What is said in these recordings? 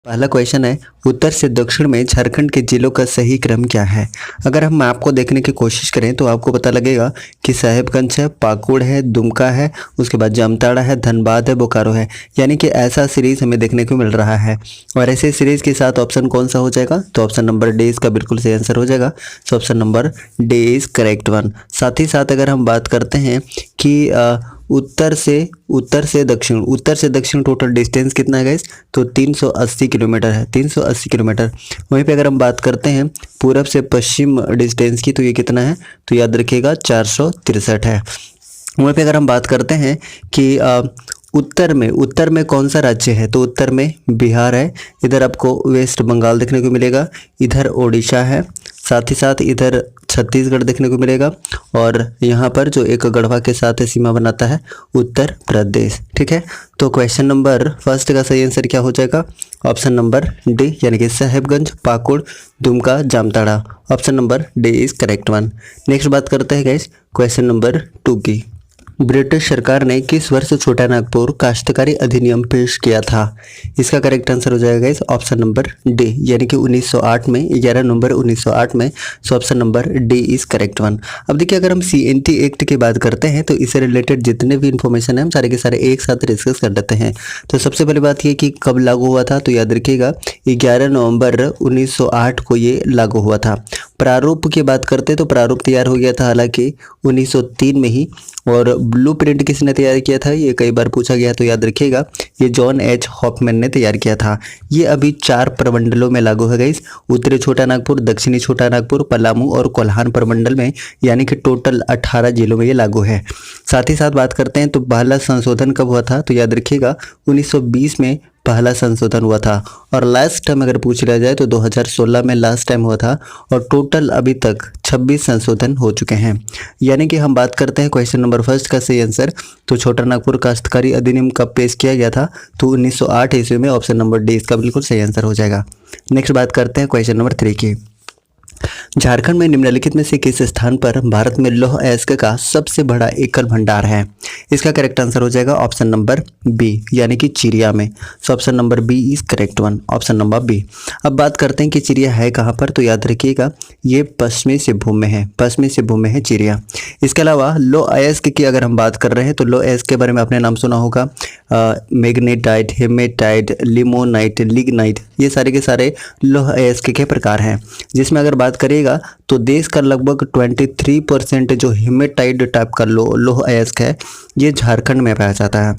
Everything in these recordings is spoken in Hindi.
पहला क्वेश्चन है, उत्तर से दक्षिण में झारखंड के जिलों का सही क्रम क्या है। अगर हम मैप को देखने की कोशिश करें तो आपको पता लगेगा कि साहेबगंज है, पाकुड़ है, दुमका है, उसके बाद जामताड़ा है, धनबाद है, बोकारो है। यानी कि ऐसा सीरीज हमें देखने को मिल रहा है। और ऐसे सीरीज के साथ ऑप्शन कौन सा हो जाएगा, तो ऑप्शन नंबर डी इसका बिल्कुल सही आंसर हो जाएगा। So option number D is correct one. साथ ही साथ अगर हम बात करते हैं कि उत्तर से दक्षिण टोटल डिस्टेंस कितना है गाइस, तो 380 किलोमीटर है, 380 किलोमीटर। वहीं पे अगर हम बात करते हैं पूरब से पश्चिम डिस्टेंस की, तो ये कितना है, तो याद रखिएगा 463 है। वहीं पे अगर हम बात करते हैं कि उत्तर में कौन सा राज्य है, तो उत्तर में बिहार है, इधर आपको वेस्ट बंगाल देखने को मिलेगा, इधर ओडिशा है, साथ ही साथ इधर छत्तीसगढ़ देखने को मिलेगा, और यहाँ पर जो एक गढ़वा के साथ सीमा बनाता है उत्तर प्रदेश। ठीक है, तो क्वेश्चन नंबर फर्स्ट का सही आंसर क्या हो जाएगा, ऑप्शन नंबर डी, यानी कि Sahebganj, Pakur, Dumka, Jamtara. Option number D is correct one. Next बात करते हैं गाइस क्वेश्चन नंबर 2 की। ब्रिटिश सरकार ने किस वर्ष छोटा नागपुर काश्तकारी अधिनियम पेश किया था। इसका करेक्ट आंसर हो जाएगा इस ऑप्शन नंबर डी, यानी कि 1908 में, 11 नवंबर 1908 में। So option number D is correct one. अब देखिए, अगर हम CNT एक्ट की बात करते हैं तो इससे रिलेटेड जितने भी इन्फॉर्मेशन है हम सारे के सारे एक साथ डिस्कस कर लेते हैं। तो सबसे पहली बात ये कि कब लागू हुआ था, तो याद रखिएगा 11 नवंबर 1908 को ये लागू हुआ था। प्रारूप की बात करते तो प्रारूप तैयार हो गया था हालांकि 1903 में ही, और ब्लूप्रिंट किसने तैयार किया था, ये कई बार पूछा गया, तो याद रखिएगा ये जॉन H हॉफमैन ने तैयार किया था। ये अभी 4 प्रमंडलों में लागू है गाइस, उत्तरी छोटा नागपुर, दक्षिणी छोटा नागपुर, पलामू और कोल्हान प्रमंडल में, यानी कि टोटल 18 जिलों में ये लागू है। साथ ही साथ बात करते हैं तो पहला संशोधन कब हुआ था, तो याद रखिएगा 1920 में पहला संशोधन हुआ था, और लास्ट टाइम अगर पूछ लिया जाए तो 2016 में लास्ट टाइम हुआ था, और टोटल अभी तक 26 संशोधन हो चुके हैं। यानी कि हम बात करते हैं क्वेश्चन नंबर फर्स्ट का सही आंसर, तो छोटा नागपुर काश्तकारी अधिनियम कब पेश किया गया था, तो 1908 ईस्वी में। ऑप्शन नंबर डी इसका बिल्कुल सही आंसर हो जाएगा। नेक्स्ट बात करते हैं क्वेश्चन नंबर 3 की। झारखंड में निम्नलिखित में से किस स्थान पर भारत में लौह अयस्क का सबसे बड़ा एकल भंडार है। इसका करेक्ट आंसर हो जाएगा ऑप्शन नंबर बी, यानी कि चिड़िया में। So option number B is correct one, option number B. अब बात करते हैं कि चिड़िया है कहाँ पर, तो याद रखिएगा ये पश्चिमी सिंहभूम में है, पश्चिमी सिंहभूम में है चिड़िया। इसके अलावा लौह अयस्क की अगर हम बात कर रहे हैं तो लौह अयस्क के बारे में आपने नाम सुना होगा, मैग्नेटाइट, हेमेटाइट, लिमोनाइट, लिग्नाइट, ये सारे के सारे लौह अयस्क के प्रकार हैं। जिसमें अगर बात करिएगा तो देश का लगभग 23% जो हेमेटाइट टाइप का लौह अयस्क है ये झारखंड में पाया जाता है,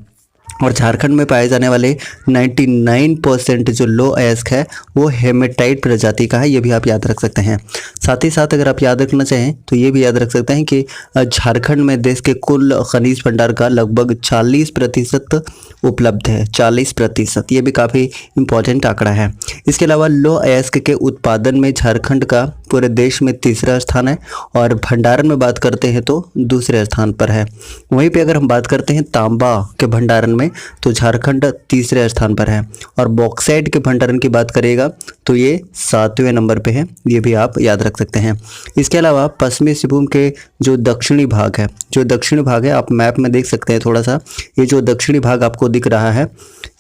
और झारखंड में पाए जाने वाले 99% जो लौह अयस्क है वो हेमेटाइट प्रजाति का है। ये भी आप याद रख सकते हैं। साथ ही साथ अगर आप याद रखना चाहें तो ये भी याद रख सकते हैं कि झारखंड में देश के कुल खनिज भंडार का लगभग 40% उपलब्ध है, 40%। ये भी काफ़ी इम्पोर्टेंट आंकड़ा है। इसके अलावा लौह अयस्क के उत्पादन में झारखंड का पूरे देश में तीसरा स्थान है, और भंडारण में बात करते हैं तो दूसरे स्थान पर है। वहीं पे अगर हम बात करते हैं तांबा के भंडारण में तो झारखंड तीसरे स्थान पर है, और बॉक्साइट के भंडारण की बात करेगा तो ये 7वें नंबर पे है। ये भी आप याद रख सकते हैं। इसके अलावा पश्चिमी सिंहभूम के जो दक्षिणी भाग है, आप मैप में देख सकते हैं थोड़ा सा, ये जो दक्षिणी भाग आपको दिख रहा है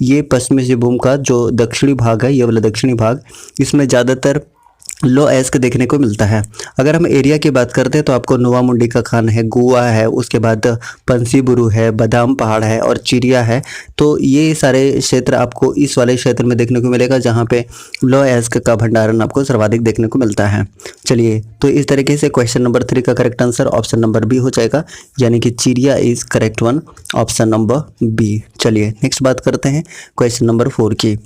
ये पश्चिमी सिंहभूम का जो दक्षिणी भाग है, ये वाला दक्षिणी भाग, इसमें ज़्यादातर लौह अयस्क देखने को मिलता है। अगर हम एरिया की बात करते हैं तो आपको नोवा मुंडी का खान है, गोवा है, उसके बाद पंसीबुरु है, बादाम पहाड़ है और चिड़िया है। तो ये सारे क्षेत्र आपको इस वाले क्षेत्र में देखने को मिलेगा जहाँ पे लौह अयस्क का भंडारण आपको सर्वाधिक देखने को मिलता है। चलिए, तो इस तरीके से क्वेश्चन नंबर 3 का correct answer option number B हो जाएगा, यानी कि चिड़िया is correct one, option number B. चलिए नेक्स्ट बात करते हैं क्वेश्चन नंबर 4 की।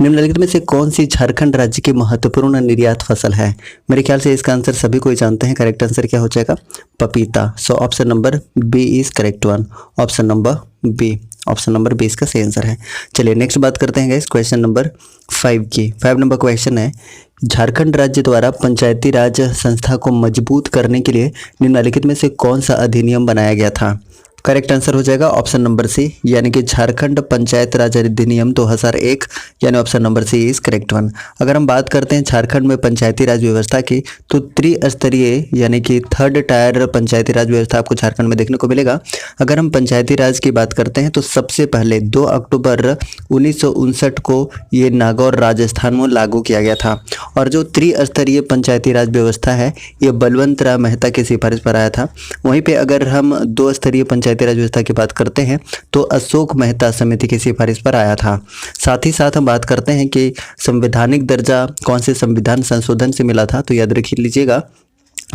निम्नलिखित में से कौन सी झारखंड राज्य की महत्वपूर्ण निर्यात फसल है। मेरे ख्याल से इसका आंसर सभी कोई जानते हैं। करेक्ट आंसर क्या हो जाएगा, पपीता। So option number B is correct one, option number B, option number 20 का सही आंसर है। चलिए नेक्स्ट बात करते हैं गाइस क्वेश्चन नंबर 5 की। 5 नंबर क्वेश्चन है, झारखंड राज्य द्वारा पंचायती राज संस्था को मजबूत करने के लिए निम्नलिखित में से कौन सा अधिनियम बनाया गया था। करेक्ट आंसर हो जाएगा ऑप्शन नंबर सी, यानी कि झारखंड पंचायत राज अधिनियम 2001, यानी option number C is correct one. अगर हम बात करते हैं झारखंड में पंचायती राज व्यवस्था की, तो त्रिस्तरीय यानी कि थर्ड टायर पंचायती राज व्यवस्था आपको झारखंड में देखने को मिलेगा। अगर हम पंचायती राज की बात करते हैं तो सबसे पहले 2 अक्टूबर 1959 को ये नागौर राजस्थान में लागू किया गया था। और जो त्रिस्तरीय पंचायती राज व्यवस्था है ये बलवंत राय मेहता की सिफारिश पर आया था। वहीं पे अगर हम 2 स्तरीय पंचायती राज व्यवस्था की बात करते हैं तो अशोक मेहता समिति की सिफारिश पर आया था। साथ ही साथ हम बात करते हैं कि संवैधानिक दर्जा कौन से संविधान संशोधन से मिला था, तो याद रख लीजिएगा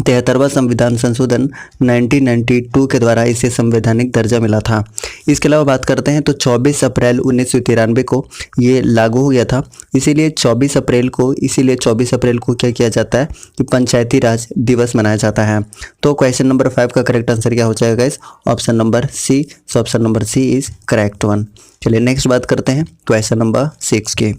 73वां संविधान संशोधन 1992 के द्वारा इसे संवैधानिक दर्जा मिला था। इसके अलावा बात करते हैं तो 24 अप्रैल 1993 को ये लागू हो गया था। इसीलिए 24 अप्रैल को क्या किया जाता है कि पंचायती राज दिवस मनाया जाता है। तो क्वेश्चन नंबर 5 का करेक्ट आंसर क्या हो जाएगा इस option number C. So option number C is correct one. चलिए नेक्स्ट बात करते हैं क्वेश्चन नंबर 6 की।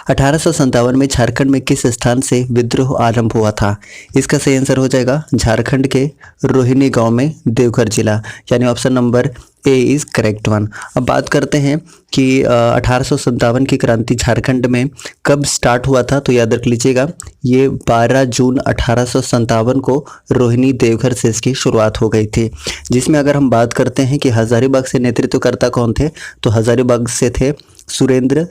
1857 में झारखंड में किस स्थान से विद्रोह आरंभ हुआ था? इसका सही आंसर हो जाएगा झारखंड के रोहिणी गांव में, देवघर जिला, यानी option number A is correct one. अब बात करते हैं कि 1857 की क्रांति झारखंड में कब स्टार्ट हुआ था, तो याद रख लीजिएगा ये 12 जून 1857 को रोहिणी देवघर से इसकी शुरुआत हो गई थी। जिसमें अगर हम बात करते हैं कि हजारीबाग से नेतृत्वकर्ता कौन थे, तो हजारीबाग से थे सुरेंद्र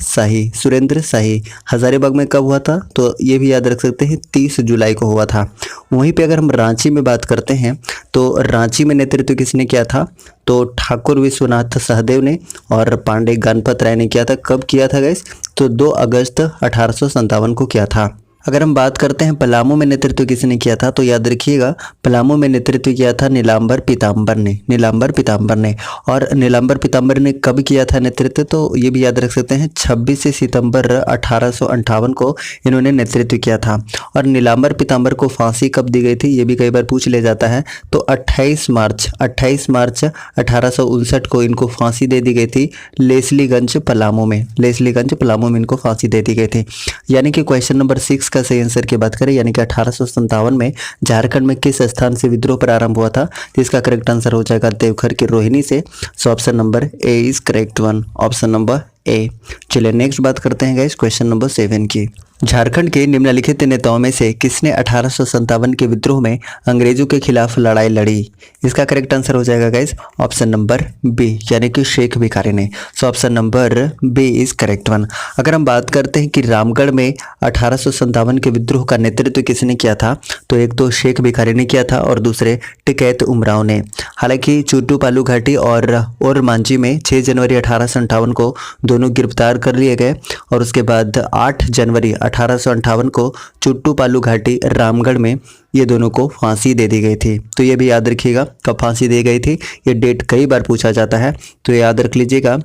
शाही। हजारीबाग में कब हुआ था, तो ये भी याद रख सकते हैं 30 जुलाई को हुआ था। वहीं पे अगर हम रांची में बात करते हैं तो रांची में नेतृत्व किसने किया था, तो ठाकुर विश्वनाथ सहदेव ने और पांडे गणपत राय ने किया था। कब किया था गाइस, तो 2 अगस्त 1857 को किया था। अगर हम बात करते हैं पलामू में नेतृत्व किसने किया था, तो याद रखिएगा पलामू में नेतृत्व किया था नीलांबर पीताम्बर ने। और नीलांबर पीताम्बर ने कब किया था नेतृत्व, तो ये भी याद रख सकते हैं 26 सितंबर 1858 को इन्होंने नेतृत्व किया था। और नीलांबर पीताम्बर को फांसी कब दी गई थी, ये भी कई बार पूछ ले जाता है, तो 28 मार्च 1859 को इनको फांसी दे दी गई थी लेस्लीगंज पलामू में इनको फांसी दे दी गई थी। यानी कि क्वेश्चन नंबर 6 का सही आंसर की बात करें, यानी कि 1857 में झारखंड में किस स्थान से विद्रोह प्रारंभ हुआ था, तो इसका करेक्ट आंसर हो जाएगा देवघर की रोहिणी से। सो option number A is correct one, option number A. चलिए नेक्स्ट बात करते हैं गाइस क्वेश्चन नंबर 7 की। झारखंड के निम्नलिखित नेताओं में से किसने 1857 के विद्रोह में अंग्रेजों के खिलाफ लड़ाई लड़ी? इसका करेक्ट आंसर हो जाएगा गाइस ऑप्शन नंबर बी, यानी कि शेख भिखारी ने। So option number B is correct one. अगर हम बात करते हैं कि रामगढ़ में 1857 के विद्रोह का नेतृत्व किसने किया था, तो एक तो शेख भिखारी ने किया था और दूसरे टिकैत उमराव ने। हालांकि चुट्टू पालू घाटी और मांझी में 6 जनवरी 1858 को दोनों गिरफ्तार कर लिए गए और उसके बाद 8 जनवरी 1858 को चुट्टू पालू घाटी रामगढ़ में ये दोनों को फांसी दे दी गई थी। तो ये भी याद रखिएगा कब फांसी दी गई थी, ये डेट कई बार पूछा जाता है, तो याद रख लीजिएगा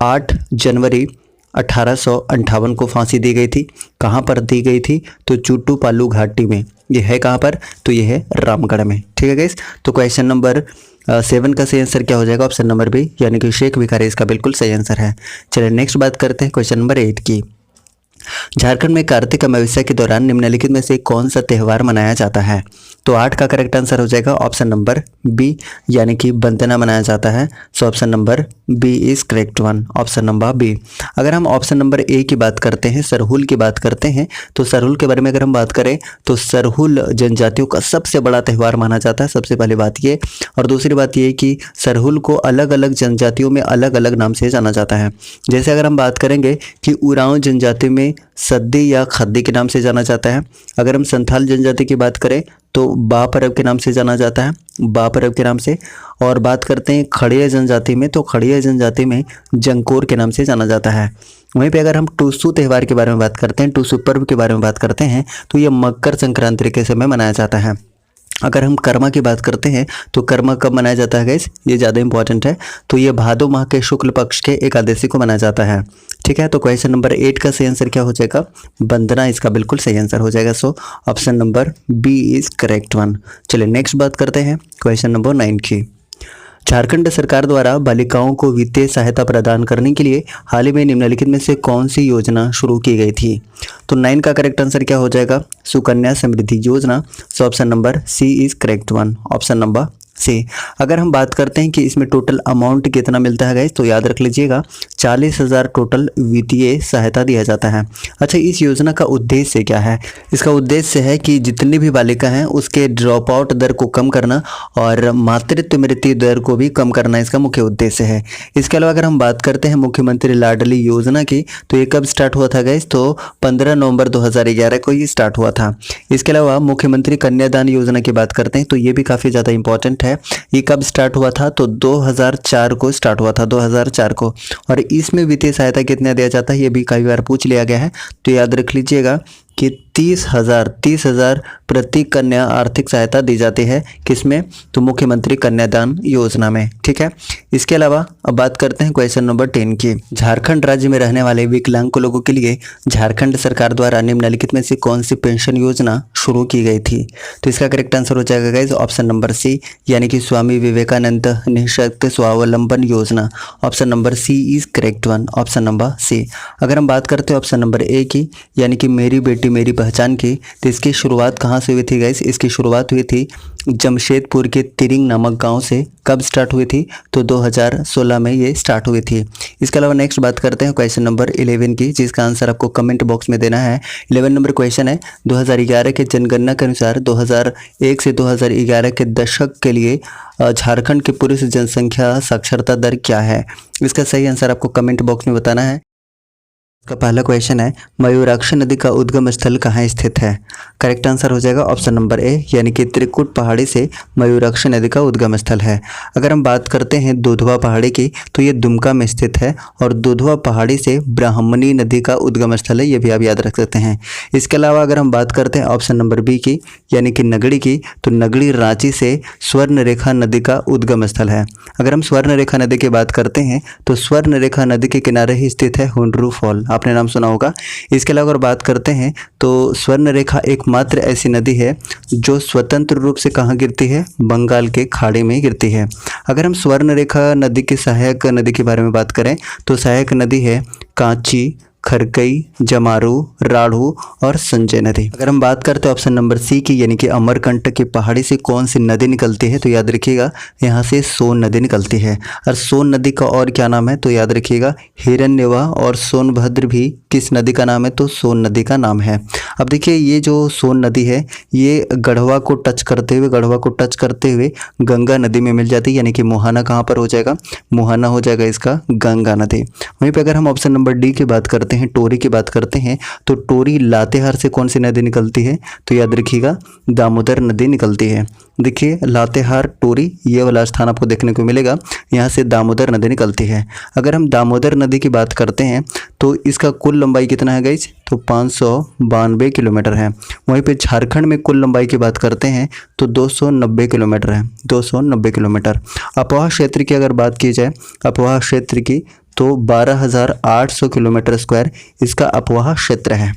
8 जनवरी 1858 को फांसी दी गई थी। कहाँ पर दी गई थी, तो चुट्टू पालू घाटी में। ये है कहाँ पर, तो ये है रामगढ़ में। ठीक है गाइस, तो क्वेश्चन नंबर 7 का सही आंसर क्या हो जाएगा, ऑप्शन नंबर बी, यानी कि शेख भिखारी इसका बिल्कुल सही आंसर है। चलिए नेक्स्ट बात करते हैं क्वेश्चन नंबर 8 की। झारखंड में कार्तिक अमावस्या के दौरान निम्नलिखित में से कौन सा त्यौहार मनाया जाता है, तो 8 का करेक्ट आंसर हो जाएगा ऑप्शन नंबर बी, यानी कि बंदना मनाया जाता है। So option number B is correct one, option number B. अगर हम ऑप्शन नंबर ए की बात करते हैं, सरहुल की बात करते हैं, तो सरहुल के बारे में अगर हम बात करें तो सरहुल जनजातियों का सबसे बड़ा त्यौहार माना जाता है, सबसे पहली बात ये। और दूसरी बात ये कि सरहुल को अलग अलग जनजातियों में अलग अलग नाम से जाना जाता है। जैसे अगर हम बात करेंगे कि उरांव जनजाति में सद्दी या खद्दी के नाम से जाना जाता है। अगर हम संथाल जनजाति की बात करें तो बा परब के नाम से जाना जाता है, बा परब के नाम से। और बात करते हैं खड़िया जनजाति में, तो खड़िया जनजाति में जंकोर के नाम से जाना जाता है। वहीं पे अगर हम टूसू त्यौहार के बारे में बात करते हैं, टूसू पर्व के बारे में बात करते हैं, तो ये मकर संक्रांति के समय मनाया जाता है। अगर हम कर्मा की बात करते हैं तो कर्मा कब मनाया जाता है गाइस, ये ज़्यादा इंपॉर्टेंट है, तो ये भादो माह के शुक्ल पक्ष के एकादशी को मनाया जाता है। ठीक है, तो क्वेश्चन नंबर 8 का सही आंसर क्या हो जाएगा, वंदना इसका बिल्कुल सही आंसर हो जाएगा। So option number B is correct one. चलिए नेक्स्ट बात करते हैं क्वेश्चन नंबर 9 की। झारखंड सरकार द्वारा बालिकाओं को वित्तीय सहायता प्रदान करने के लिए हाल ही में निम्नलिखित में से कौन सी योजना शुरू की गई थी, तो 9 का करेक्ट आंसर क्या हो जाएगा, Sukanya Samriddhi Yojana. So option number C is correct one, option number C. अगर हम बात करते हैं कि इसमें टोटल अमाउंट कितना मिलता है गाइस, तो याद रख लीजिएगा 40,000 टोटल वित्तीय सहायता दिया जाता है। अच्छा, इस योजना का उद्देश्य क्या है? इसका उद्देश्य है कि जितनी भी बालिका हैं उसके ड्रॉप आउट दर को कम करना और मातृत्व मृत्यु दर को भी कम करना इसका मुख्य उद्देश्य है। इसके अलावा अगर हम बात करते हैं मुख्यमंत्री लाडली योजना की, तो ये कब स्टार्ट हुआ था गाइस, तो 15 नवंबर 2011 को ये स्टार्ट हुआ था। इसके अलावा मुख्यमंत्री कन्यादान योजना की बात करते हैं तो ये भी काफ़ी ज़्यादा इंपॉर्टेंट है। ये कब स्टार्ट हुआ था, तो 2004 को स्टार्ट हुआ था, 2004 को। और इसमें वित्तीय सहायता कितना दिया जाता है ये भी कई बार पूछ लिया गया है, तो याद रख लीजिएगा कि 30,000 प्रति कन्या आर्थिक सहायता दी जाती है। किसमें, तो मुख्यमंत्री कन्यादान योजना में। ठीक है, इसके अलावा अब बात करते हैं क्वेश्चन नंबर 10 की। झारखंड राज्य में रहने वाले विकलांग लोगों के लिए झारखंड सरकार द्वारा निम्नलिखित में से कौन सी पेंशन योजना शुरू की गई थी? तो इसका करेक्ट आंसर हो जाएगा गाइस ऑप्शन नंबर सी, यानी कि Swami Vivekananda Nishakt Swavalamban Yojana. Option number C is correct one, option number C. अगर हम बात करते हैं ऑप्शन नंबर ए की, यानी कि मेरी बेटी मेरी पहचान की, तो इसकी शुरुआत कहाँ से हुई थी गाइस? इसकी शुरुआत हुई थी जमशेदपुर के तिरिंग नामक गांव से। कब स्टार्ट हुई थी, तो 2016 में ये स्टार्ट हुई थी। इसके अलावा नेक्स्ट बात करते हैं क्वेश्चन नंबर 11 की, जिसका आंसर आपको कमेंट बॉक्स में देना है। 11 नंबर क्वेश्चन है, 2011 के जनगणना के अनुसार 2001 से 2011 के दशक के लिए झारखंड की पुरुष जनसंख्या साक्षरता दर क्या है? इसका सही आंसर आपको कमेंट बॉक्स में बताना है। का पहला क्वेश्चन है, मयूराक्षी नदी का उद्गम स्थल कहाँ स्थित है? करेक्ट आंसर हो जाएगा ऑप्शन नंबर ए, यानी कि त्रिकुट पहाड़ी से मयूराक्षी नदी का उद्गम स्थल है। अगर हम बात करते हैं दुधवा पहाड़ी की, तो ये दुमका में स्थित है और दुधवा पहाड़ी से ब्राह्मणी नदी का उद्गम स्थल है, ये भी आप याद रख सकते हैं। इसके अलावा अगर हम बात करते हैं ऑप्शन नंबर बी की, यानी कि नगड़ी की, तो नगड़ी रांची से स्वर्ण रेखा नदी का उद्गम स्थल है। अगर हम स्वर्ण रेखा नदी की बात करते हैं तो स्वर्ण रेखा नदी के किनारे ही स्थित है हुंडरू फॉल, आपने नाम सुना होगा। इसके अलावा अगर बात करते हैं तो स्वर्ण रेखा एकमात्र ऐसी नदी है जो स्वतंत्र रूप से कहाँ गिरती है, बंगाल के खाड़ी में गिरती है। अगर हम स्वर्ण रेखा नदी की सहायक नदी के बारे में बात करें तो सहायक नदी है कांची, खरकई, जमारू, राढ़ू और संजय नदी। अगर हम बात करते हैं ऑप्शन नंबर सी की, यानी कि अमरकंटक की पहाड़ी से कौन सी नदी निकलती है, तो याद रखिएगा यहाँ से सोन नदी निकलती है। और सोन नदी का और क्या नाम है, तो याद रखिएगा हिरण्यवा और सोनभद्र भी किस नदी का नाम है, तो सोन नदी का नाम है। अब देखिए ये जो सोन नदी है ये गढ़वा को टच करते हुए गंगा नदी में मिल जाती है, यानी कि मोहाना कहाँ पर हो जाएगा, मोहाना हो जाएगा इसका गंगा नदी। वहीं पर अगर हम ऑप्शन नंबर डी की बात करते हैं, टोरी की बात करते हैं, तो टोरी लातेहार से कौन सी नदी निकलती है, तो याद रखिएगा दामोदर नदी निकलती है। देखिए लातेहार टोरी ये वाला स्थान आपको देखने को मिलेगा, यहाँ से दामोदर नदी निकलती है। अगर हम दामोदर नदी की बात करते हैं तो इसका कुल लंबाई कितना है गाइज, तो 592 किलोमीटर है। वहीं पे झारखंड में कुल लंबाई की बात करते हैं तो 290 किलोमीटर है, 290 किलोमीटर। अपवाह क्षेत्र की अगर बात की जाए, अपवाह क्षेत्र की, तो 12,800 किलोमीटर स्क्वायर इसका अपवाह क्षेत्र है।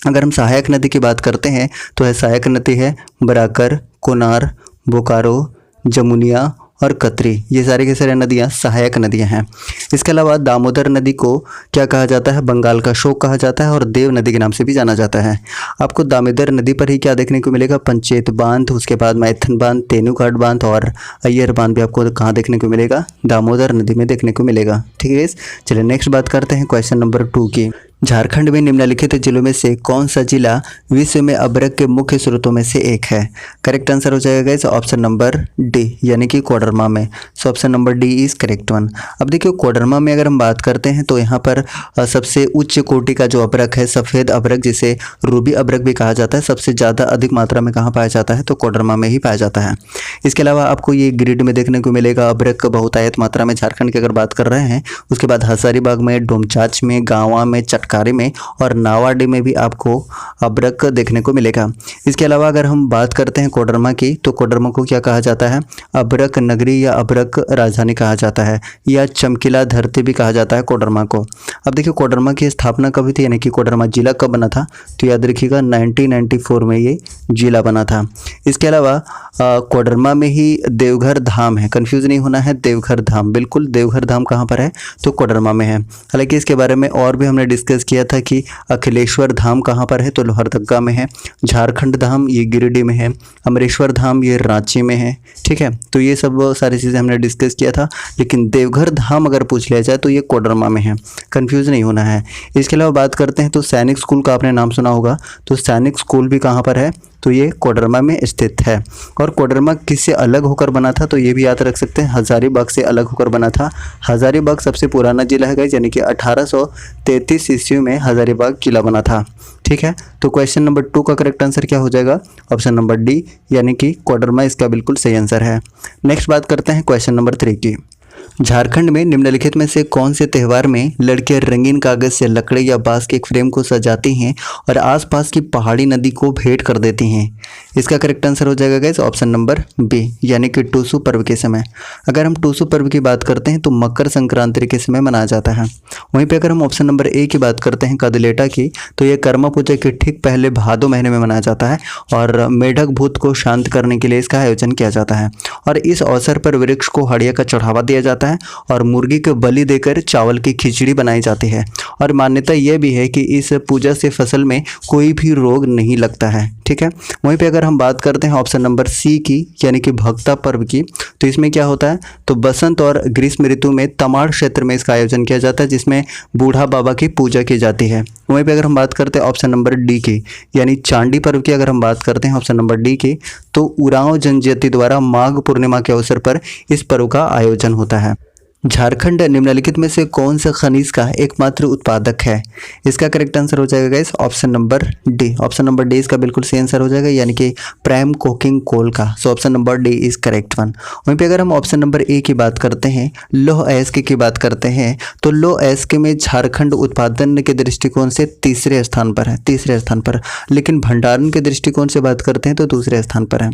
अगर हम सहायक नदी की बात करते हैं तो है सहायक नदी है बराकर, कोनार, बोकारो, जमुनिया और कतरी, ये सारी की सारी नदियाँ सहायक नदियाँ हैं। इसके अलावा दामोदर नदी को क्या कहा जाता है, बंगाल का शोक कहा जाता है और देव नदी के नाम से भी जाना जाता है। आपको दामोदर नदी पर ही क्या देखने को मिलेगा, पंचेत बांध, उसके बाद मैथन बांध, तेनूघाट बांध और अय्यर बांध भी आपको कहाँ देखने को मिलेगा, दामोदर नदी में देखने को मिलेगा। ठीक है, चलिए नेक्स्ट बात करते हैं क्वेश्चन नंबर 2 की। झारखंड में निम्नलिखित जिलों में से कौन सा जिला विश्व में अभ्रक के मुख्य स्रोतों में से एक है? करेक्ट आंसर हो जाएगा इस ऑप्शन नंबर डी, यानी कि कोडरमा में। So option number D is correct one. अब देखिए कोडरमा में अगर हम बात करते हैं तो यहाँ पर सबसे उच्च कोटि का जो अभ्रक है, सफ़ेद अभ्रक जिसे रूबी अभ्रक भी कहा जाता है, सबसे ज़्यादा अधिक मात्रा में कहाँ पाया जाता है, तो कोडरमा में ही पाया जाता है। इसके अलावा आपको ये ग्रिड में देखने को मिलेगा अभ्रक बहुतायत मात्रा में झारखंड की अगर बात कर रहे हैं। उसके बाद हजारीबाग में, डोमचांच में, गाँवा में, चटकारी में और नावाडी में भी आपको अभ्रक देखने को मिलेगा। इसके अलावा अगर हम बात करते हैं कोडरमा की, तो कोडरमा को क्या कहा जाता है, अभ्रक नगरी या अभ्रक राजधानी कहा जाता है, या चमकीला धरती भी कहा जाता है कोडरमा को। अब देखिए कोडरमा की स्थापना कब हुई थी, यानी कि कोडरमा जिला कब बना था, तो याद रखिएगा 1994 में ये जिला बना था। इसके अलावा कोडरमा में ही देवघर धाम है, कंफ्यूज नहीं होना है, देवघर धाम, बिल्कुल देवघर धाम कहाँ पर है, तो कोडरमा में है। हालांकि इसके बारे में और भी हमने डिस्कस डिस्कस किया था कि अखिलेश्वर धाम कहाँ पर है, तो लोहरदगा में है। झारखंड धाम ये गिरिडीह में है। अमरेश्वर धाम ये रांची में है। ठीक है, तो ये सब सारी चीज़ें हमने डिस्कस किया था। लेकिन देवघर धाम अगर पूछ लिया जाए तो ये कोडरमा में है, कंफ्यूज नहीं होना है। इसके अलावा बात करते हैं तो सैनिक स्कूल का आपने नाम सुना होगा, तो सैनिक स्कूल भी कहाँ पर है, तो ये कोडरमा में स्थित है। और कोडरमा किससे अलग होकर बना था, तो ये भी याद रख सकते हैं, हजारीबाग से अलग होकर बना था। हजारीबाग सबसे पुराना जिला है गाइस, यानी कि 1833 ईस्वी में हजारीबाग किला बना था। ठीक है, तो क्वेश्चन नंबर 2 का करेक्ट आंसर क्या हो जाएगा, ऑप्शन नंबर डी, यानी कि कोडरमा इसका बिल्कुल सही आंसर है। नेक्स्ट बात करते हैं क्वेश्चन नंबर 3 की। झारखंड में निम्नलिखित में से कौन से त्यौहार में लड़कियां रंगीन कागज से लकड़ी या बांस के एक फ्रेम को सजाती हैं और आसपास की पहाड़ी नदी को भेंट कर देती हैं? इसका करेक्ट आंसर हो जाएगा गाइस ऑप्शन नंबर बी, यानी कि टूसू पर्व के समय। अगर हम टूसू पर्व की बात करते हैं तो मकर संक्रांति के समय मनाया जाता है। वहीं पर अगर हम ऑप्शन नंबर ए की बात करते हैं कदलेटा की, तो यह कर्मा पूजा के ठीक पहले भादो महीने में मनाया जाता है और मेढक भूत को शांत करने के लिए इसका आयोजन किया जाता है। और इस अवसर पर वृक्ष को हड़िया का चढ़ावा दिया जाता है और मुर्गी को बलि देकर चावल की खिचड़ी बनाई जाती है। और मान्यता यह भी है कि इस पूजा से फसल में कोई भी रोग नहीं लगता है। ठीक है, वहीं पे अगर हम बात करते हैं ऑप्शन नंबर सी की, यानी कि भक्ता पर्व की, तो इसमें क्या होता है, तो बसंत और ग्रीष्म ऋतु में तमाड़ क्षेत्र में इसका आयोजन किया जाता है, जिसमें बूढ़ा बाबा की पूजा की जाती है। वहीं पे अगर हम बात करते हैं ऑप्शन नंबर डी की, यानी चांडी पर्व की, अगर हम बात करते हैं ऑप्शन नंबर डी की, तो उरांव जनजाति द्वारा माघ पूर्णिमा के अवसर पर इस पर्व का आयोजन होता है। झारखंड निम्नलिखित में से कौन सा खनिज का एकमात्र उत्पादक है? इसका करेक्ट आंसर हो जाएगा guys option number D. Option number D इसका बिल्कुल सही आंसर हो जाएगा, यानी कि प्राइम कोकिंग कोल का। सो option number D is correct one. वहीं पे अगर हम ऑप्शन नंबर ए की बात करते हैं, लौह अयस्क की बात करते हैं, तो लौह अयस्क में झारखंड उत्पादन के दृष्टिकोण से तीसरे स्थान पर है, तीसरे स्थान पर। लेकिन भंडारण के दृष्टिकोण से बात करते हैं तो दूसरे स्थान पर है।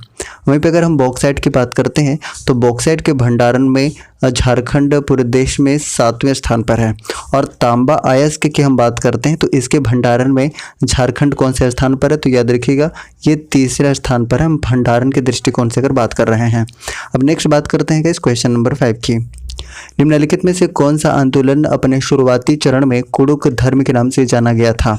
वहीं पे अगर हम बॉक्साइट की बात करते हैं तो बॉक्साइट के भंडारण में झारखंड पूरे देश में 7वें स्थान पर है। और तांबा अयस्क की हम बात करते हैं तो इसके भंडारण में झारखंड कौन से स्थान पर है, तो याद रखिएगा ये तीसरे स्थान पर है, हम भंडारण के दृष्टिकोण से अगर बात कर रहे हैं। अब नेक्स्ट बात करते हैं इस क्वेश्चन नंबर 5 की। निम्नलिखित में से कौन सा आंदोलन अपने शुरुआती चरण में कुड़ुक धर्म के नाम से जाना गया था?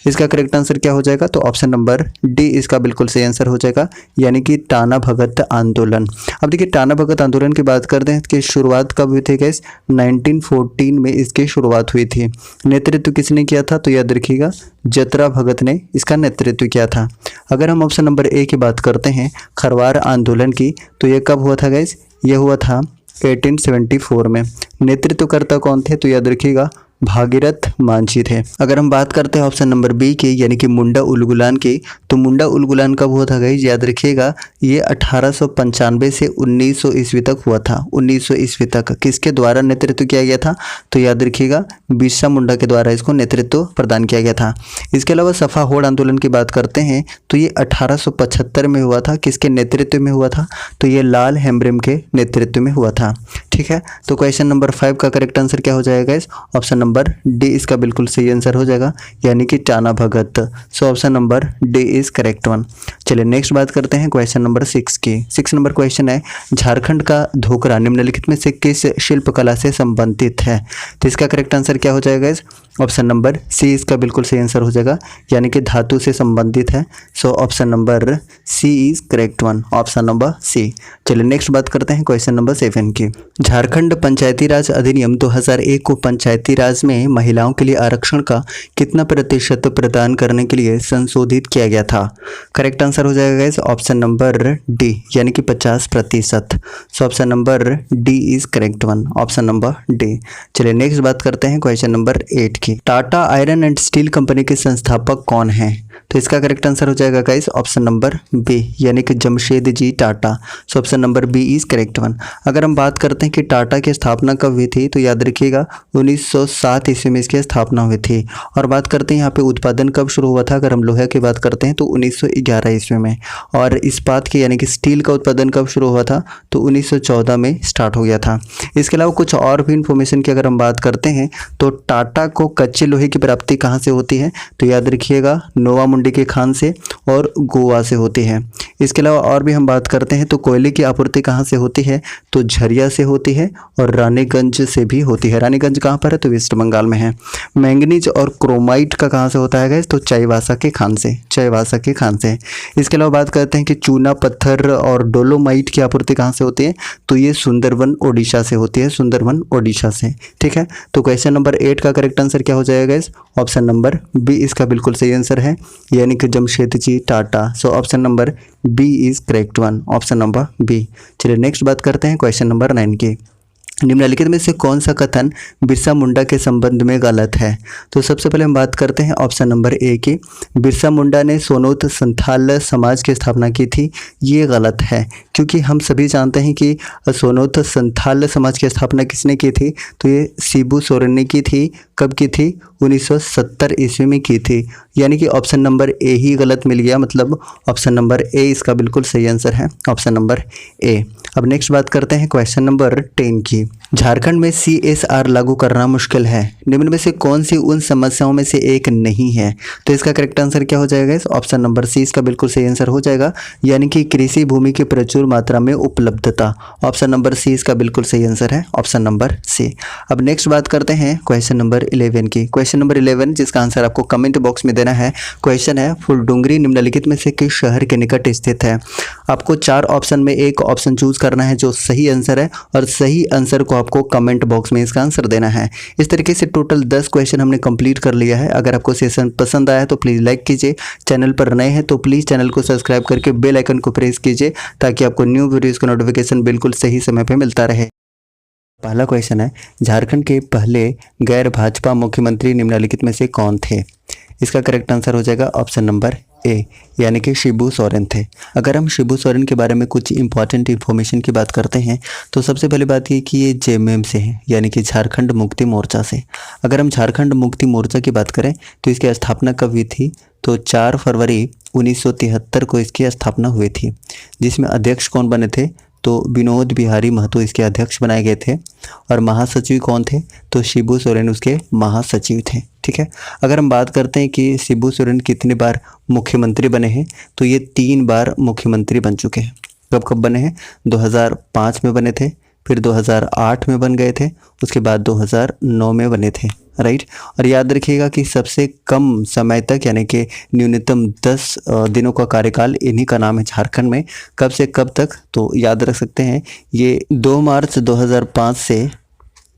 इसका करेक्ट आंसर क्या हो जाएगा, तो ऑप्शन नंबर डी इसका बिल्कुल सही आंसर हो जाएगा, यानी कि टाना भगत आंदोलन। अब देखिए टाना भगत आंदोलन की बात करते हैं कि शुरुआत कब हुई थी गाइस, 1914 में इसकी शुरुआत हुई थी। नेतृत्व किसने किया था, तो याद रखिएगा जतरा भगत ने इसका नेतृत्व किया था। अगर हम ऑप्शन नंबर ए की बात करते हैं खरवार आंदोलन की, तो ये कब हुआ था गाइस, ये हुआ था 1874 में। नेतृत्वकर्ता कौन थे, तो याद रखिएगा भागीरथ मांझी थे। अगर हम बात करते हैं ऑप्शन नंबर बी की, यानी कि मुंडा उलगुलान की, तो मुंडा उलगुलान कब हुआ था गाइस, याद रखिएगा ये 1895 से 1900 ईस्वी तक हुआ था। 1900 ईस्वी तक किसके द्वारा नेतृत्व किया गया था, तो याद रखिएगा बिरसा मुंडा के द्वारा इसको नेतृत्व प्रदान किया गया था। इसके अलावा सफा होड़ आंदोलन की बात करते हैं तो ये 1875 में हुआ था। किसके नेतृत्व में हुआ था, तो ये लाल हेम्ब्रेम के नेतृत्व में हुआ था। ठीक है, तो क्वेश्चन नंबर 5 का करेक्ट आंसर क्या हो जाएगा इस ऑप्शन नंबर डी इसका बिल्कुल सही आंसर हो जाएगा, यानी कि Tana Bhagat. So option number D is correct one. चलिए नेक्स्ट बात करते हैं क्वेश्चन नंबर 6 की। 6 नंबर क्वेश्चन है झारखंड का धोकरा निम्नलिखित में से किस शिल्पकला से संबंधित है? तो इसका करेक्ट आंसर क्या हो जाएगा इस ऑप्शन नंबर सी इसका बिल्कुल सही आंसर हो जाएगा, यानी कि धातु से संबंधित है। So option number C is correct one, option number C. चलिए नेक्स्ट बात करते हैं क्वेश्चन नंबर 7 की। झारखंड पंचायती राज अधिनियम 2001 को पंचायती राज में महिलाओं के लिए आरक्षण का कितना प्रतिशत प्रदान करने के लिए संशोधित किया गया था? करेक्ट आंसर हो जाएगा इस ऑप्शन नंबर डी, यानी कि 50%। सो option number D is correct one, option number D. चलिए नेक्स्ट बात करते हैं क्वेश्चन नंबर 8 की। Tata iron and steel company के संस्थापक कौन हैं? तो इसका करेक्ट आंसर हो जाएगा गाइस ऑप्शन नंबर बी, यानी कि Jamshed ji Tata. So option number B is correct one. अगर हम बात करते हैं कि टाटा की स्थापना कब हुई थी, तो याद रखिएगा 1907 ईस्वी में इसकी स्थापना हुई थी। और बात करते हैं यहाँ पे उत्पादन कब शुरू हुआ था, अगर हम लोहे की बात करते हैं तो 1911 ईस्वी में। और इस्पात की यानी कि स्टील का उत्पादन कब शुरू हुआ था, तो 1914 में स्टार्ट हो गया था। इसके अलावा कुछ और भी इन्फॉर्मेशन की अगर हम बात करते हैं तो टाटा को कच्चे लोहे की प्राप्ति कहाँ से होती है, तो याद रखिएगा नोवा मुंडी की खान से और गोवा से होती है। इसके अलावा और भी हम बात करते हैं तो कोयले की आपूर्ति कहाँ से होती है, तो झरिया से होती है और रानीगंज से भी होती है। रानीगंज कहाँ पर है, तो वेस्ट बंगाल में है। मैंगनीज और क्रोमाइट का कहाँ से होता है गाइस, तो चाईबासा के खान से, चाईबासा के खान से। इसके अलावा बात करते हैं कि चूना पत्थर और डोलोमाइट की आपूर्ति कहाँ से होती है, तो ये सुंदरवन ओडिशा से होती है, सुंदरवन ओडिशा से। ठीक है, तो क्वेश्चन नंबर 8 का करेक्ट आंसर क्या हो जाएगा गाइस, ऑप्शन नंबर बी इसका बिल्कुल सही आंसर है, यानी कि Jamshedji Tata. So option number B is correct one, option number B. चलिए नेक्स्ट बात करते हैं क्वेश्चन नंबर 9 की। निम्नलिखित में से कौन सा कथन बिरसा मुंडा के संबंध में गलत है, तो सबसे पहले हम बात करते हैं ऑप्शन नंबर ए की। बिरसा मुंडा ने सोनोत संथाल समाज की स्थापना की थी, ये गलत है, क्योंकि हम सभी जानते हैं कि सोनोत संथाल समाज की स्थापना किसने की थी, तो ये शिबू सोरेन ने की थी। कब की थी, 1970 ईस्वी में की थी, यानी कि ऑप्शन नंबर ए ही गलत मिल गया, मतलब ऑप्शन नंबर ए इसका बिल्कुल सही आंसर है, ऑप्शन नंबर ए। अब नेक्स्ट बात करते हैं क्वेश्चन नंबर 10 की। झारखंड में CSR लागू करना मुश्किल है, निम्न में से कौन सी उन समस्याओं में से एक नहीं है, तो इसका करेक्ट आंसर क्या हो जाएगा, इस ऑप्शन नंबर सी इसका बिल्कुल सही आंसर हो जाएगा, यानी कि कृषि भूमि की प्रचुर मात्रा में उपलब्धता। ऑप्शन नंबर सी इसका बिल्कुल सही आंसर है, ऑप्शन नंबर सी। अब नेक्स्ट बात करते हैं क्वेश्चन नंबर 11 की। क्वेश्चन नंबर 11 जिसका आंसर आपको कमेंट बॉक्स में देना है। क्वेश्चन है, फुलडुंगरी निम्नलिखित में से किस शहर के निकट स्थित है। आपको 4 ऑप्शन में एक ऑप्शन चूज करना है जो सही आंसर है, और सही आंसर को आपको कमेंट बॉक्स में इसका आंसर देना है। इस तरीके से टोटल 10 क्वेश्चन हमने कंप्लीट कर लिया है। अगर आपको सेशन पसंद आया तो प्लीज़ लाइक कीजिए, चैनल पर नए हैं तो प्लीज़ चैनल को सब्सक्राइब करके बेल आइकन को प्रेस कीजिए, ताकि आपको न्यू वीडियोज़ का नोटिफिकेशन बिल्कुल सही समय पर मिलता रहे। पहला क्वेश्चन है, झारखंड के पहले गैर भाजपा मुख्यमंत्री निम्नलिखित में से कौन थे। इसका करेक्ट आंसर हो जाएगा ऑप्शन नंबर ए, यानी कि शिबू सोरेन थे। अगर हम शिबू सोरेन के बारे में कुछ इंपॉर्टेंट इन्फॉर्मेशन की बात करते हैं तो सबसे पहली बात ये कि ये जेएमएम से हैं, यानी कि झारखंड मुक्ति मोर्चा से। अगर हम झारखंड मुक्ति मोर्चा की बात करें तो इसकी स्थापना कब हुई थी, तो 4 फरवरी 1973 को इसकी स्थापना हुई थी, जिसमें अध्यक्ष कौन बने थे, तो विनोद बिहारी महतो इसके अध्यक्ष बनाए गए थे। और महासचिव कौन थे, तो शिबू सोरेन उसके महासचिव थे। ठीक है, अगर हम बात करते हैं कि शिबू सोरेन कितने बार मुख्यमंत्री बने हैं, तो ये 3 बार मुख्यमंत्री बन चुके हैं। कब कब बने हैं, 2005 में बने थे, फिर 2008 में बन गए थे, उसके बाद 2009 में बने थे, राइट। और याद रखिएगा कि सबसे कम समय तक, यानी कि न्यूनतम 10 दिनों का कार्यकाल इन्हीं का नाम है झारखंड में। कब से कब तक, तो याद रख सकते हैं ये 2 मार्च 2005 से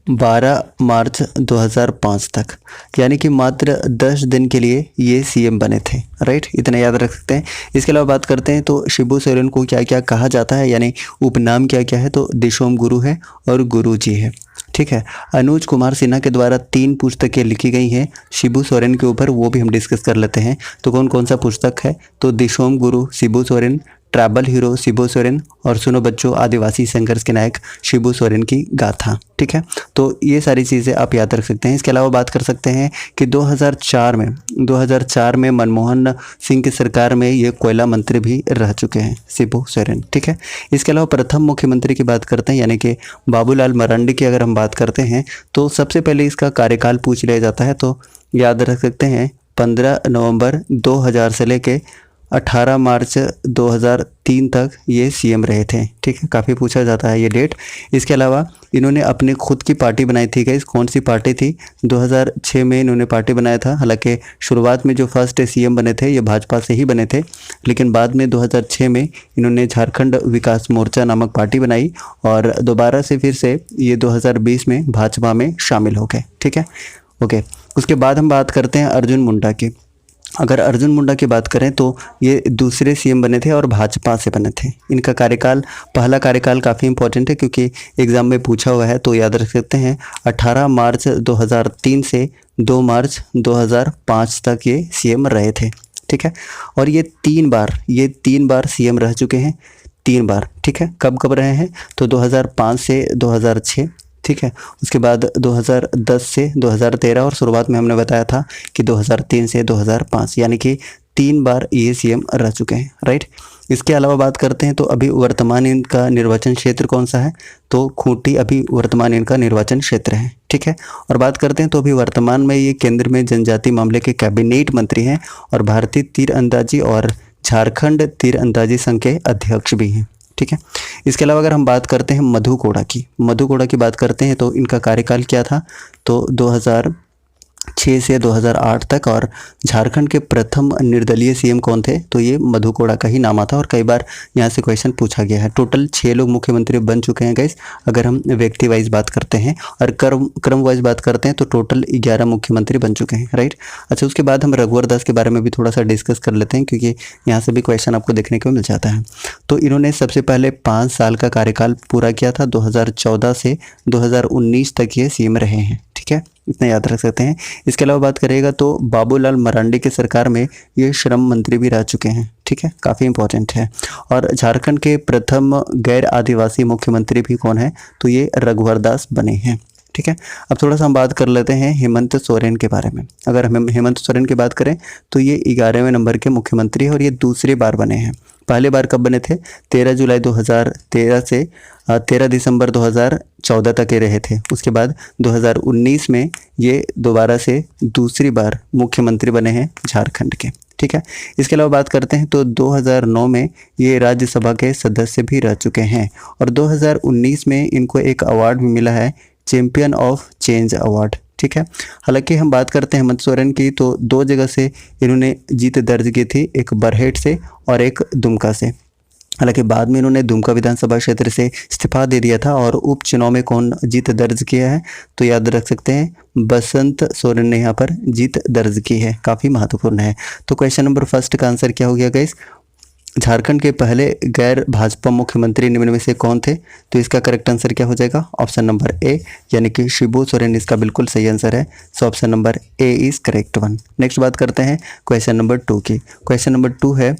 12 मार्च 2005 तक, यानी कि मात्र 10 दिन के लिए ये सीएम बने थे, राइट। इतना याद रख सकते हैं। इसके अलावा बात करते हैं तो शिबू सोरेन को क्या क्या कहा जाता है, यानी उपनाम क्या क्या है, तो दिशोम गुरु है और गुरु जी है। ठीक है, अनुज कुमार सिन्हा के द्वारा 3 पुस्तकें लिखी गई हैं शिबू सोरेन के ऊपर, वो भी हम डिस्कस कर लेते हैं। तो कौन कौन सा पुस्तक है, तो दिशोम गुरु शिबू सोरेन, ट्रैवल हीरो शिबू सोरेन, और सुनो बच्चों आदिवासी संघर्ष के नायक शिबू सोरेन की गाथा। ठीक है, तो ये सारी चीज़ें आप याद रख सकते हैं। इसके अलावा बात कर सकते हैं कि 2004 में मनमोहन सिंह की सरकार में ये कोयला मंत्री भी रह चुके हैं शिबू सोरेन। ठीक है, इसके अलावा प्रथम मुख्यमंत्री की बात करते हैं, यानी कि बाबूलाल मरांडी की अगर हम बात करते हैं तो सबसे पहले इसका कार्यकाल पूछ लिया जाता है, तो याद रख सकते हैं 15 नवंबर 2000 से लेके 18 मार्च 2003 तक ये सीएम रहे थे। ठीक है, काफ़ी पूछा जाता है ये डेट। इसके अलावा इन्होंने अपनी खुद की पार्टी बनाई थी गाइस, कौन सी पार्टी थी, 2006 में इन्होंने पार्टी बनाया था। हालांकि शुरुआत में जो फर्स्ट सीएम बने थे ये भाजपा से ही बने थे, लेकिन बाद में 2006 में इन्होंने झारखंड विकास मोर्चा नामक पार्टी बनाई, और दोबारा से फिर से ये 2020 में भाजपा में शामिल हो गए। ठीक है, ओके। उसके बाद हम बात करते हैं अर्जुन मुंडा की। अगर अर्जुन मुंडा की बात करें तो ये दूसरे सीएम बने थे और भाजपा से बने थे। इनका कार्यकाल, पहला कार्यकाल काफ़ी इंपॉर्टेंट है क्योंकि एग्जाम में पूछा हुआ है, तो याद रख सकते हैं 18 मार्च 2003 से 2 मार्च 2005 तक ये सीएम रहे थे। ठीक है, और ये 3 बार सीएम रह चुके हैं, 3 बार। ठीक है, कब कब रहे हैं, तो 2005 से 2006, ठीक है, उसके बाद 2010 से 2013, और शुरुआत में हमने बताया था कि 2003 से 2005, यानी कि 3 बार ये सीएम रह चुके हैं, राइट। इसके अलावा बात करते हैं तो अभी वर्तमान इनका निर्वाचन क्षेत्र कौन सा है, तो खूंटी अभी वर्तमान इनका निर्वाचन क्षेत्र है, ठीक है। और बात करते हैं तो अभी वर्तमान में ये केंद्र में जनजाति मामले के कैबिनेट मंत्री हैं और भारतीय तीरंदाजी और झारखंड तीरंदाजी संघ के अध्यक्ष भी हैं, ठीक है। इसके अलावा अगर हम बात करते हैं मधु कोड़ा की बात करते हैं तो इनका कार्यकाल क्या था, तो 2006 से 2008 तक। और झारखंड के प्रथम निर्दलीय सीएम कौन थे, तो ये मधु कोड़ा का ही नाम आता और कई बार यहाँ से क्वेश्चन पूछा गया है। टोटल 6 लोग मुख्यमंत्री बन चुके हैं गाइस, अगर हम व्यक्ति वाइज बात करते हैं। और क्रम वाइज बात करते हैं तो टोटल 11 मुख्यमंत्री बन चुके हैं, राइट। अच्छा, उसके बाद हम रघुवर दास के बारे में भी थोड़ा सा डिस्कस कर लेते हैं, क्योंकि यहाँ से भी क्वेश्चन आपको देखने को मिल जाता है। तो इन्होंने सबसे पहले 5 साल का कार्यकाल पूरा किया था, 2014 से 2019 तक ये सीएम रहे हैं, ठीक है, इतना याद रख सकते हैं। इसके अलावा बात करेगा तो बाबूलाल मरांडी की सरकार में ये श्रम मंत्री भी रह चुके हैं, ठीक है, काफ़ी इंपॉर्टेंट है। और झारखंड के प्रथम गैर आदिवासी मुख्यमंत्री भी कौन है, तो ये रघुवर दास बने हैं, ठीक है। अब थोड़ा सा हम बात कर लेते हैं हेमंत सोरेन के बारे में। अगर हम हेमंत सोरेन की बात करें तो ये 11वें नंबर के मुख्यमंत्री हैं और ये दूसरी बार बने हैं। पहली बार कब बने थे, 13 जुलाई 2013 से 13 दिसंबर 2014 तक ये रहे थे। उसके बाद 2019 में ये दोबारा से दूसरी बार मुख्यमंत्री बने हैं झारखंड के, ठीक है। इसके अलावा बात करते हैं तो 2009 में ये राज्यसभा के सदस्य भी रह चुके हैं और 2019 में इनको एक अवार्ड भी मिला है, चैंपियन ऑफ चेंज अवार्ड, ठीक है। हालांकि हम बात करते हैं हेमंत सोरेन की तो 2 जगह से इन्होंने जीत दर्ज की थी, एक बरहेट से और एक दुमका से। हालांकि बाद में इन्होंने दुमका विधानसभा क्षेत्र से इस्तीफा दे दिया था। और उपचुनाव में कौन जीत दर्ज किया है, तो याद रख सकते हैं बसंत सोरेन ने यहाँ पर जीत दर्ज की है, काफ़ी महत्वपूर्ण है। तो क्वेश्चन नंबर फर्स्ट का आंसर क्या हो गया गाइस, झारखंड के पहले गैर भाजपा मुख्यमंत्री निम्न में से कौन थे, तो इसका करेक्ट आंसर क्या हो जाएगा, ऑप्शन नंबर ए यानी कि शिबू सोरेन इसका बिल्कुल सही आंसर है। So option number A is correct one. Next बात करते हैं क्वेश्चन नंबर 2 की। क्वेश्चन नंबर 2 है,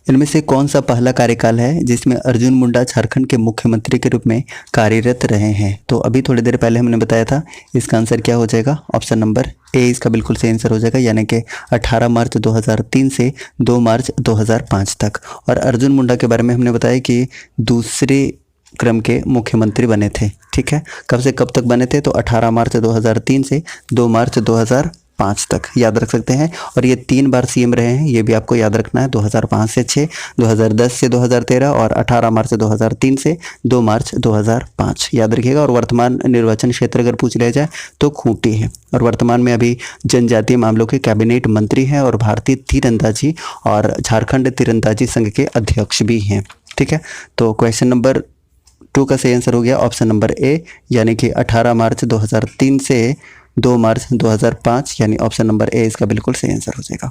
इनमें से कौन सा पहला कार्यकाल है जिसमें अर्जुन मुंडा झारखंड के मुख्यमंत्री के रूप में कार्यरत रहे हैं। तो अभी थोड़ी देर पहले हमने बताया था, इसका आंसर क्या हो जाएगा, ऑप्शन नंबर ए इसका बिल्कुल सही आंसर हो जाएगा, यानी कि 18 मार्च 2003 से 2 मार्च 2005 तक। और अर्जुन मुंडा के बारे में हमने बताया कि दूसरे क्रम के मुख्यमंत्री बने थे, ठीक है। कब से कब तक बने थे, तो 18 मार्च 2003 से 2 मार्च 2005 तक, याद रख सकते हैं। और ये 3 बार सीएम रहे हैं, ये भी आपको याद रखना है, 2005 से 6, 2010 से 2013 और 18 मार्च 2003 से 2 मार्च 2005, याद रखिएगा। और वर्तमान निर्वाचन क्षेत्र अगर पूछ लिया जाए तो खूंटी है और वर्तमान में अभी जनजातीय मामलों के कैबिनेट मंत्री हैं और भारतीय तीरंदाजी और झारखंड तीरंदाजी संघ के अध्यक्ष भी हैं, ठीक है। तो क्वेश्चन नंबर 2 का सही आंसर हो गया ऑप्शन नंबर ए, यानी कि 18 मार्च 2003 से 2 मार्च 2005, यानी ऑप्शन नंबर ए इसका बिल्कुल सही आंसर हो जाएगा।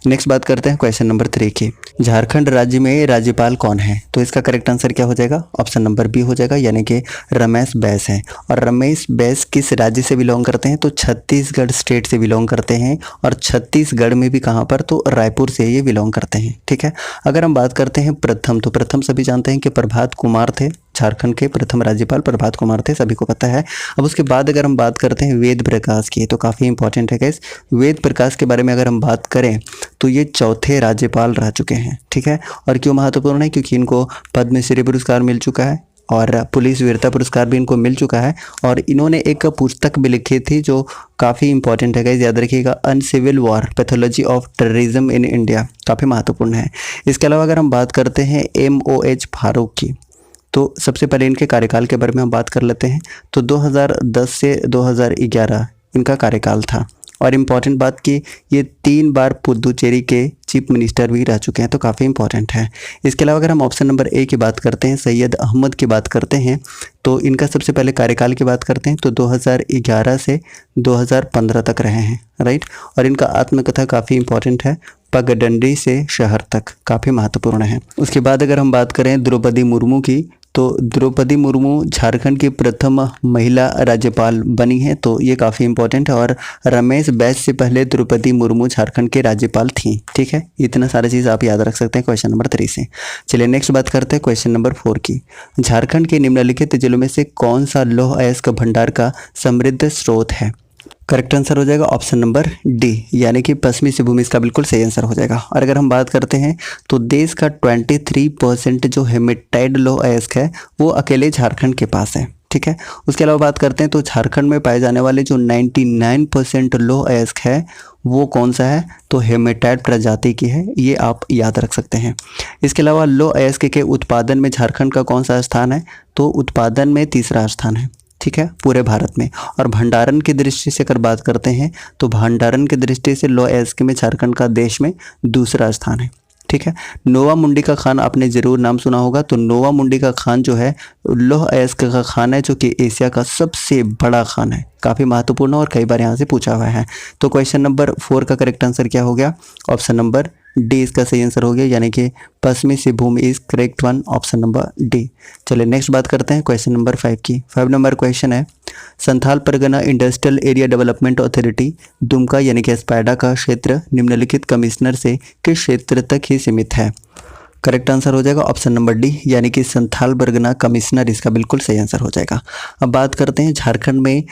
नेक्स्ट बात करते हैं क्वेश्चन नंबर 3 की। झारखंड राज्य में राज्यपाल कौन है, तो इसका करेक्ट आंसर क्या हो जाएगा, ऑप्शन नंबर बी हो जाएगा, यानी कि रमेश बैस हैं। और रमेश बैस किस राज्य से बिलोंग करते हैं, तो छत्तीसगढ़ स्टेट से बिलोंग करते हैं। और छत्तीसगढ़ में भी कहाँ पर, तो रायपुर से ये बिलोंग करते हैं, ठीक है। अगर हम बात करते हैं प्रथम, तो प्रथम सभी जानते हैं कि प्रभात कुमार थे, झारखंड के प्रथम राज्यपाल प्रभात कुमार थे, सभी को पता है। अब उसके बाद अगर हम बात करते हैं वेद प्रकाश की, तो काफ़ी इंपॉर्टेंट है गाइस। वेद प्रकाश के बारे में अगर हम बात करें तो ये 4थे राज्यपाल रह चुके हैं, ठीक है। और क्यों महत्वपूर्ण है, क्योंकि इनको पद्मश्री पुरस्कार मिल चुका है और पुलिस वीरता पुरस्कार भी इनको मिल चुका है। और इन्होंने एक पुस्तक भी लिखी थी जो काफ़ी इंपॉर्टेंट है गाइस, याद रखिएगा, uncivil war pathology of terrorism in India, काफ़ी महत्वपूर्ण है। इसके अलावा अगर हम बात करते हैं MOH फारूक की, तो सबसे पहले इनके कार्यकाल के बारे में हम बात कर लेते हैं। तो 2010 से 2011 इनका कार्यकाल था। और इम्पॉर्टेंट बात कि ये 3 बार पुदुचेरी के चीफ मिनिस्टर भी रह चुके हैं, तो काफ़ी इंपॉर्टेंट है। इसके अलावा अगर हम ऑप्शन नंबर ए की बात करते हैं, सैयद अहमद की बात करते हैं, तो इनका सबसे पहले कार्यकाल की बात करते हैं तो 2011 से 2015 तक रहे हैं, राइट। और इनका आत्मकथा काफ़ी इंपॉर्टेंट है, पगडंडी से शहर तक, काफ़ी महत्वपूर्ण है। उसके बाद अगर हम बात करें द्रौपदी मुर्मू की, तो द्रौपदी मुर्मू झारखंड की प्रथम महिला राज्यपाल बनी है, तो ये काफ़ी इंपॉर्टेंट है। और रमेश बैस से पहले द्रौपदी मुर्मू झारखंड के राज्यपाल थी, ठीक है। इतना सारा चीज़ आप याद रख सकते हैं क्वेश्चन नंबर 3 से। चलिए नेक्स्ट बात करते हैं क्वेश्चन नंबर 4 की। झारखंड के निम्नलिखित जिलों में से कौन सा लौह अयस्क भंडार का समृद्ध स्रोत है, करेक्ट आंसर हो जाएगा ऑप्शन नंबर डी, यानी कि पश्चिमी सिंहभूम इसका बिल्कुल सही आंसर हो जाएगा। और अगर हम बात करते हैं तो देश का 23% जो हेमेटाइड लोह अयस्क है वो अकेले झारखंड के पास है। ठीक है, उसके अलावा बात करते हैं तो झारखंड में पाए जाने वाले जो 99% लोह अयस्क है वो कौन सा है, तो हेमेटाइड प्रजाति की है, ये आप याद रख सकते हैं। इसके अलावा लोह अयस्क के उत्पादन में झारखंड का कौन सा स्थान है, तो उत्पादन में तीसरा स्थान है। ठीक है, पूरे भारत में। और भंडारण की दृष्टि से अगर बात करते हैं तो भंडारण की दृष्टि से लोह अयस्क में झारखंड का देश में दूसरा स्थान है। ठीक है, नोवा मुंडी का खान आपने जरूर नाम सुना होगा। तो नोवा मुंडी का खान जो है लोह अयस्क का खान है, जो कि एशिया का सबसे बड़ा खान है, काफ़ी महत्वपूर्ण और कई बार यहाँ से पूछा हुआ है। तो क्वेश्चन नंबर 4 का करेक्ट आंसर क्या हो गया, ऑप्शन नंबर डी इसका सही आंसर हो गया, यानी कि पश्चिमी Singhbhum is correct one, option number D. चलिए नेक्स्ट बात करते हैं क्वेश्चन नंबर 5 की। 5 नंबर क्वेश्चन है, Santhal Pargana industrial area development authority Dumka यानी कि स्पाइडा का क्षेत्र निम्नलिखित कमिश्नर से किस क्षेत्र तक ही सीमित है। करेक्ट आंसर हो जाएगा ऑप्शन नंबर डी, यानी कि संथाल परगना कमिश्नर इसका बिल्कुल सही आंसर हो जाएगा। अब बात करते हैं झारखंड में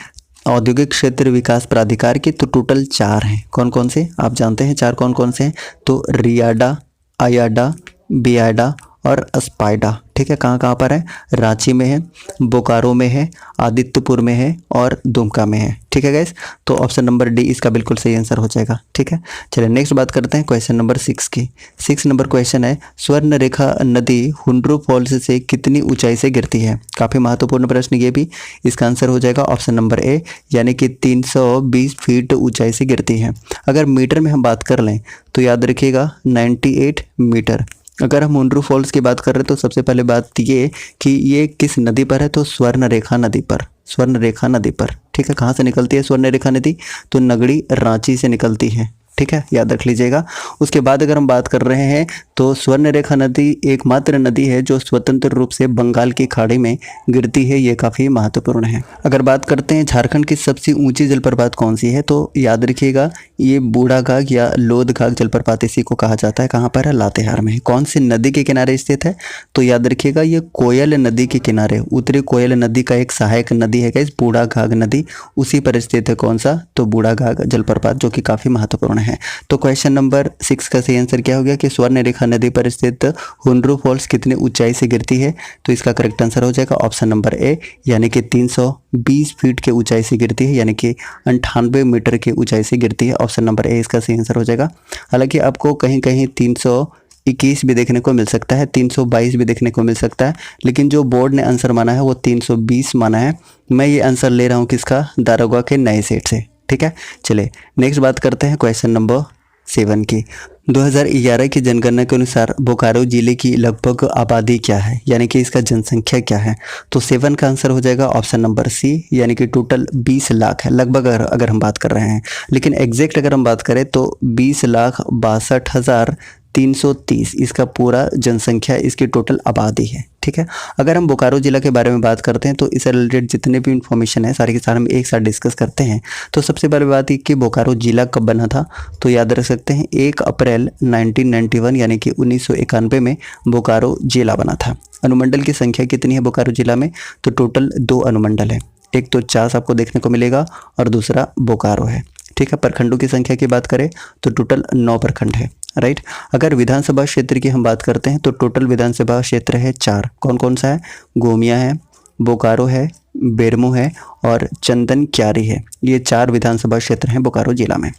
औद्योगिक क्षेत्र विकास प्राधिकार के, तो टोटल 4 हैं। कौन कौन से आप जानते हैं 4 कौन कौन से हैं, तो रियाडा, आयाडा, बियाडा और स्पाइडा। ठीक है, कहाँ कहाँ पर है, रांची में है, बोकारो में है, आदित्यपुर में है और दुमका में है। ठीक है गाइस, तो ऑप्शन नंबर डी इसका बिल्कुल सही आंसर हो जाएगा। ठीक है, चलिए नेक्स्ट बात करते हैं क्वेश्चन नंबर 6 की। 6 नंबर क्वेश्चन है, स्वर्ण रेखा नदी हुंड्रू फॉल्स से कितनी ऊंचाई से गिरती है। काफ़ी महत्वपूर्ण प्रश्न ये भी, इसका आंसर हो जाएगा ऑप्शन नंबर ए, यानी कि 320 फीट ऊंचाई से गिरती है। अगर मीटर में हम बात कर लें तो याद रखिएगा 98 मीटर। अगर हम हुंड्रू फॉल्स की बात कर रहे हैं तो सबसे पहले बात ये कि ये किस नदी पर है, तो स्वर्ण रेखा नदी पर, स्वर्ण रेखा नदी पर। ठीक है, कहाँ से निकलती है स्वर्ण रेखा नदी, तो नगड़ी रांची से निकलती है। ठीक है, याद रख लीजिएगा। उसके बाद अगर हम बात कर रहे हैं तो स्वर्ण रेखा नदी एकमात्र नदी है जो स्वतंत्र रूप से बंगाल की खाड़ी में गिरती है, ये काफ़ी महत्वपूर्ण है। अगर बात करते हैं झारखंड की सबसे ऊंची जलप्रपात कौन सी है, तो याद रखिएगा ये बूढ़ाघाघ या लोधघाघ जलप्रपात इसी को कहा जाता है। कहाँ पर है, लातेहार में। कौन सी नदी के किनारे स्थित है, तो याद रखिएगा ये कोयल नदी के किनारे, उत्तरी कोयल नदी का एक सहायक नदी है गाइस, बूढ़ाघाघ नदी, उसी पर स्थित है कौन सा, तो बूढ़ाघाघ जलप्रपात, जो कि काफ़ी महत्वपूर्ण है। तो क्वेश्चन नंबर 6 का सही आंसर क्या हो गया कि स्वर्ण रेखा नदी पर स्थित हुंड्रू फॉल्स कितनी ऊंचाई से गिरती है, तो इसका करेक्ट आंसर हो जाएगा ऑप्शन नंबर ए, यानी कि 320 फीट के ऊंचाई से गिरती है, यानी कि 98 मीटर की ऊंचाई से गिरती है। ऑप्शन नंबर ए इसका सही आंसर हो जाएगा। हालांकि आपको कहीं कहीं 321 भी देखने को मिल सकता है, 322 भी देखने को मिल सकता है, लेकिन जो बोर्ड ने आंसर माना है वो 320 माना है। मैं ये आंसर ले रहा हूँ किसका, दारोगा के नए सेट से। ठीक है, चलिए नेक्स्ट बात करते हैं क्वेश्चन नंबर 7 की। 2011 की जनगणना के अनुसार बोकारो जिले की लगभग आबादी क्या है, यानी कि इसका जनसंख्या क्या है, तो 7 का आंसर हो जाएगा ऑप्शन नंबर सी, यानी कि टोटल 20 लाख है लगभग अगर हम बात कर रहे हैं, लेकिन एग्जैक्ट अगर हम बात करें तो 20,62,330 इसका पूरा जनसंख्या, इसकी टोटल आबादी है। ठीक है, अगर हम बोकारो जिला के बारे में बात करते हैं तो इससे रिलेटेड जितने भी इन्फॉर्मेशन है सारे के सारे हम एक साथ डिस्कस करते हैं। तो सबसे पहले बात है कि बोकारो जिला कब बना था, तो याद रख सकते हैं 1 अप्रैल 1991 यानी कि 1991 में बोकारो जिला बना था। अनुमंडल की संख्या कितनी है बोकारो जिला में, तो टोटल 2 अनुमंडल है, एक तो चास आपको देखने को मिलेगा और दूसरा बोकारो है। ठीक है, प्रखंडों की संख्या की बात करें तो टोटल 9 प्रखंड है। राइट, अगर विधानसभा क्षेत्र की हम बात करते हैं तो टोटल विधानसभा क्षेत्र है 4। कौन कौन सा है, गोमिया है, बोकारो है, बेरमो है और चंदन क्यारी है, ये 4 विधानसभा क्षेत्र हैं बोकारो जिला में।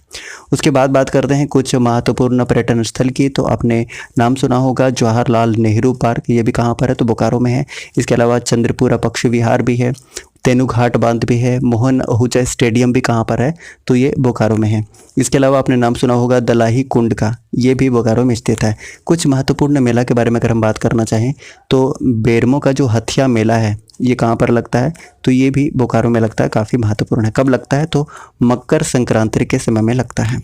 उसके बाद बात करते हैं कुछ महत्वपूर्ण पर्यटन स्थल की, तो आपने नाम सुना होगा जवाहरलाल नेहरू पार्क, ये भी कहाँ पर है, तो बोकारो में है। इसके अलावा चंद्रपुरा पक्षी विहार भी है, तेनुघाट बांध भी है, मोहन अहूजा स्टेडियम भी कहाँ पर है, तो ये बोकारो में है। इसके अलावा आपने नाम सुना होगा दलाही कुंड का, ये भी बोकारो में स्थित है। कुछ महत्वपूर्ण मेला के बारे में अगर हम बात करना चाहें तो बेरमो का जो हथिया मेला है ये कहाँ पर लगता है, तो ये भी बोकारो में लगता है, काफ़ी महत्वपूर्ण है। कब लगता है, तो मकर संक्रांति के समय में लगता है।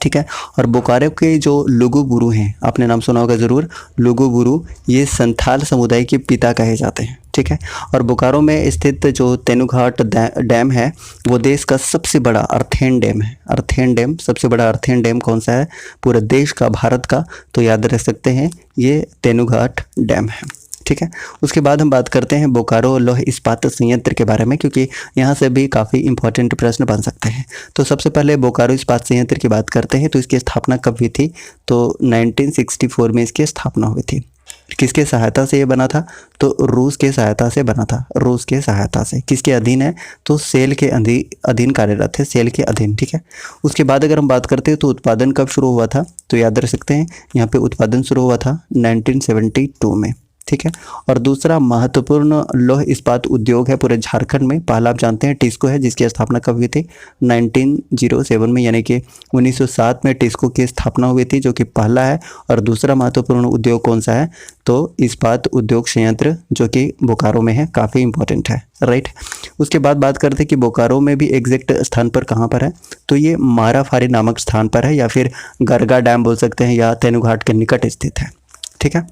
ठीक है, और बोकारो के जो लुगु बुरु हैं, आपने नाम सुना होगा ज़रूर, लुगु बुरु, ये संथाल समुदाय के पिता कहे जाते हैं। ठीक है, और बोकारो में स्थित जो तेनुघाट डैम है वो देश का सबसे बड़ा अर्थेन डैम है। अर्थेन डैम, सबसे बड़ा अर्थेन डैम कौन सा है पूरे देश का, भारत का, तो याद रख सकते हैं ये तेनुघाट डैम है। ठीक है। उसके बाद हम बात करते हैं बोकारो लौह इस्पात संयंत्र के बारे में, क्योंकि यहाँ से भी काफ़ी इंपॉर्टेंट प्रश्न बन सकते हैं। तो सबसे पहले बोकारो इस्पात संयंत्र की बात करते हैं। तो इसकी स्थापना कब हुई थी? तो 1964 में इसकी स्थापना हुई थी। किसके सहायता से ये बना था? तो रूस के सहायता से बना था। रूस के सहायता से। किसके अधीन है? तो सेल के अधीन कार्यरत है, सेल के अधीन, ठीक है। उसके बाद अगर हम बात करते हैं तो उत्पादन कब शुरू हुआ था? तो याद रख सकते हैं यहाँ पे उत्पादन शुरू हुआ था 1972 में, ठीक है। और दूसरा महत्वपूर्ण लौह इस्पात उद्योग है पूरे झारखंड में, पहला आप जानते हैं टिस्को है, जिसकी स्थापना कब हुई थी? 1907 में, यानी कि 1907 में टिस्को की स्थापना हुई थी, जो कि पहला है। और दूसरा महत्वपूर्ण उद्योग कौन सा है? तो इस्पात उद्योग संयंत्र, जो कि बोकारो में है, काफ़ी इंपॉर्टेंट है, राइट। उसके बाद बात करते हैं कि बोकारो में भी एग्जैक्ट स्थान पर कहाँ पर है? तो ये माराफारी नामक स्थान पर है, या फिर गरगा डैम बोल सकते हैं, या तेनुघाट के निकट स्थित है, ठीक है।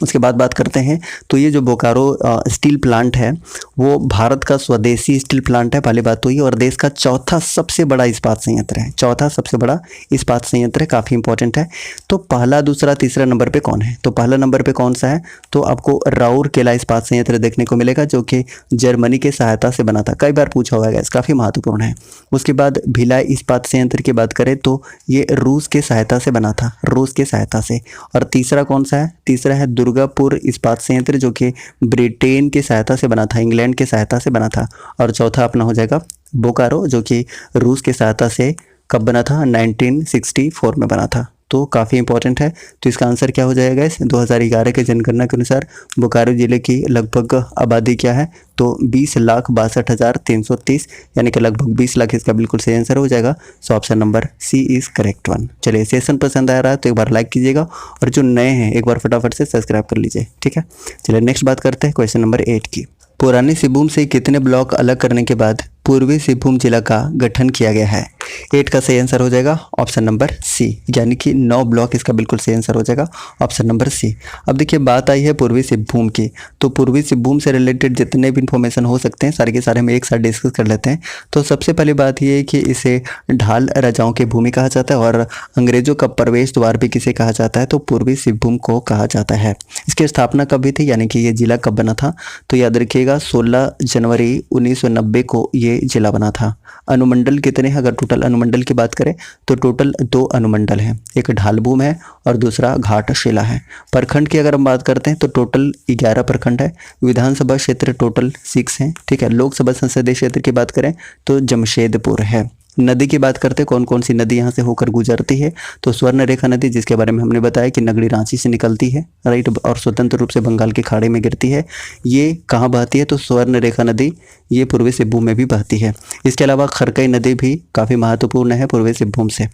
उसके बाद बात करते हैं तो ये जो बोकारो स्टील प्लांट है वो भारत का स्वदेशी स्टील प्लांट है, पहली बात तो ये, और देश का चौथा सबसे बड़ा इस्पात संयंत्र है। चौथा सबसे बड़ा इस्पात संयंत्र है, काफ़ी इंपॉर्टेंट है। तो पहला, दूसरा, तीसरा नंबर पे कौन है? तो पहला नंबर पे कौन सा है? तो आपको राउरकेला इस्पात संयंत्र देखने को मिलेगा, जो कि जर्मनी के सहायता से बना था। कई बार पूछा हुआ है, काफ़ी महत्वपूर्ण है। उसके बाद भिलाई इस्पात संयंत्र की बात करें तो ये रूस के सहायता से बना था, रूस के सहायता से। और तीसरा कौन सा है? तीसरा है दुर्गापुर इस्पात संयंत्र, जो कि ब्रिटेन की सहायता से बना था, इंग्लैंड की सहायता से बना था। और चौथा अपना हो जाएगा बोकारो, जो कि रूस की सहायता से कब बना था? 1964 में बना था। तो काफ़ी इंपॉर्टेंट है। तो इसका आंसर क्या हो जाएगा? इस 2011 के जनगणना के अनुसार बोकारो जिले की लगभग आबादी क्या है? तो 20,62,330, यानी कि लगभग 20 लाख इसका बिल्कुल सही आंसर हो जाएगा। So option number C is correct one. चलिए, सेशन पसंद आ रहा है तो एक बार लाइक कीजिएगा, और जो नए हैं एक बार फटाफट से सब्सक्राइब कर लीजिए, ठीक है। चलिए नेक्स्ट बात करते हैं क्वेश्चन नंबर 8 की। पुरानी सिंहभूम से कितने ब्लॉक अलग करने के बाद पूर्वी सिंहभूम जिला का गठन किया गया है? 8 का सही आंसर हो जाएगा ऑप्शन नंबर सी, यानी कि 9 ब्लॉक इसका बिल्कुल सही आंसर हो जाएगा, ऑप्शन नंबर सी। अब देखिए, बात आई है पूर्वी सिंहभूम की, तो पूर्वी सिंहभूम से रिलेटेड जितने भी इंफॉर्मेशन हो सकते हैं सारे के सारे हम एक साथ डिस्कस कर लेते हैं। तो सबसे पहली बात ये है कि इसे ढाल राजाओं की भूमि कहा जाता है, और अंग्रेजों का प्रवेश द्वार भी किसे कहा जाता है? तो पूर्वी सिंहभूम को कहा जाता है। इसकी स्थापना कब हुई थी, यानी कि ये जिला कब बना था? तो याद रखिएगा 16 जनवरी 1990 को ये जिला बना था। अनुमंडल कितने हैं? अगर टोटल अनुमंडल की बात करें तो टोटल 2 अनुमंडल हैं, एक ढालभूम है और दूसरा घाटशिला है। प्रखंड की अगर हम बात करते हैं तो टोटल 11 प्रखंड है। विधानसभा क्षेत्र टोटल 6 हैं, ठीक है। लोकसभा संसदीय क्षेत्र की बात करें तो जमशेदपुर है। नदी की बात करते हैं, कौन कौन सी नदी यहाँ से होकर गुजरती है? तो स्वर्ण रेखा नदी, जिसके बारे में हमने बताया कि नगड़ी रांची से निकलती है, राइट, और स्वतंत्र रूप से बंगाल की खाड़ी में गिरती है। ये कहाँ बहती है? तो स्वर्ण रेखा नदी ये पूर्वी सिंहभूम में भी बहती है। इसके अलावा खरकई नदी भी काफ़ी महत्वपूर्ण है पूर्वी सिंहभूम से।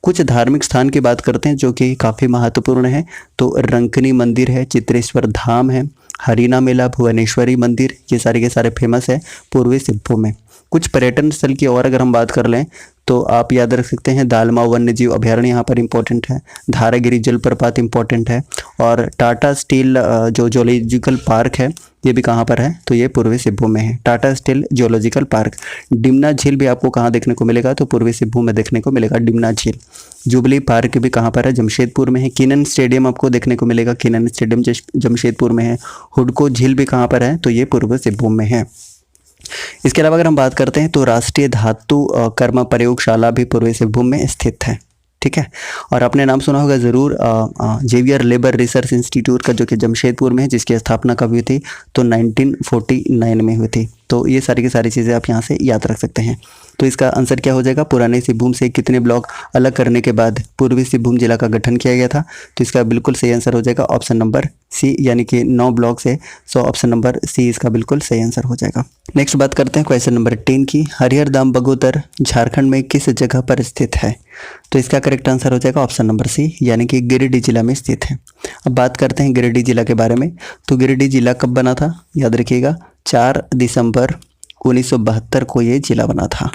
कुछ धार्मिक स्थान की बात करते हैं जो कि काफ़ी महत्वपूर्ण है, तो रंकनी मंदिर है, चित्रेश्वर धाम है, हरिना मेला, भुवनेश्वरी मंदिर, ये सारे के सारे फेमस है पूर्वी सिंहभूम में। कुछ पर्यटन स्थल की और अगर हम बात कर लें तो आप याद रख सकते हैं दालमा वन्य जीव अभयारण्य यहाँ पर इंपॉर्टेंट है, धारागिरी जलप्रपात इंपॉर्टेंट है, और टाटा स्टील जो जोलॉजिकल पार्क है ये भी कहाँ पर है? तो ये पूर्वी सिंहभूम में है, Tata steel zoological park. Dimna झील भी आपको कहाँ देखने को मिलेगा? तो पूर्वी सिंहभूम में देखने को मिलेगा डिमना झील। जुबली पार्क भी कहाँ पर है? जमशेदपुर में है। किनन स्टेडियम आपको देखने को मिलेगा, किनन स्टेडियम जमशेदपुर में है। हुडको झील भी कहाँ पर है? तो ये पूर्वी सिंहभूम में है। इसके अलावा अगर हम बात करते हैं तो राष्ट्रीय धातु कर्म प्रयोगशाला भी पूर्वी सिंहभूम में स्थित है, ठीक है। और आपने नाम सुना होगा ज़रूर जेवियर लेबर रिसर्च इंस्टीट्यूट का, जो कि जमशेदपुर में है, जिसकी स्थापना कब हुई थी? तो 1949 में हुई थी। तो ये सारी की सारी चीज़ें आप यहाँ से याद रख सकते हैं। तो इसका आंसर क्या हो जाएगा? पुराने सिंहभूम से कितने ब्लॉक अलग करने के बाद पूर्वी सिंहभूम जिला का गठन किया गया था? तो इसका बिल्कुल सही आंसर हो जाएगा ऑप्शन नंबर सी, यानी कि 9 ब्लॉक से। सो ऑप्शन नंबर सी इसका बिल्कुल सही आंसर हो जाएगा। नेक्स्ट बात करते हैं क्वेश्चन नंबर 10 की। हरिहर धाम बगोदर झारखंड में किस जगह पर स्थित है? तो इसका करेक्ट आंसर हो जाएगा ऑप्शन नंबर सी, यानी कि गिरिडीह जिला में स्थित है। अब बात करते हैं गिरिडीह जिला के बारे में। तो गिरिडीह जिला कब बना था? याद रखिएगा 4 दिसंबर 1972 को ये जिला बना था।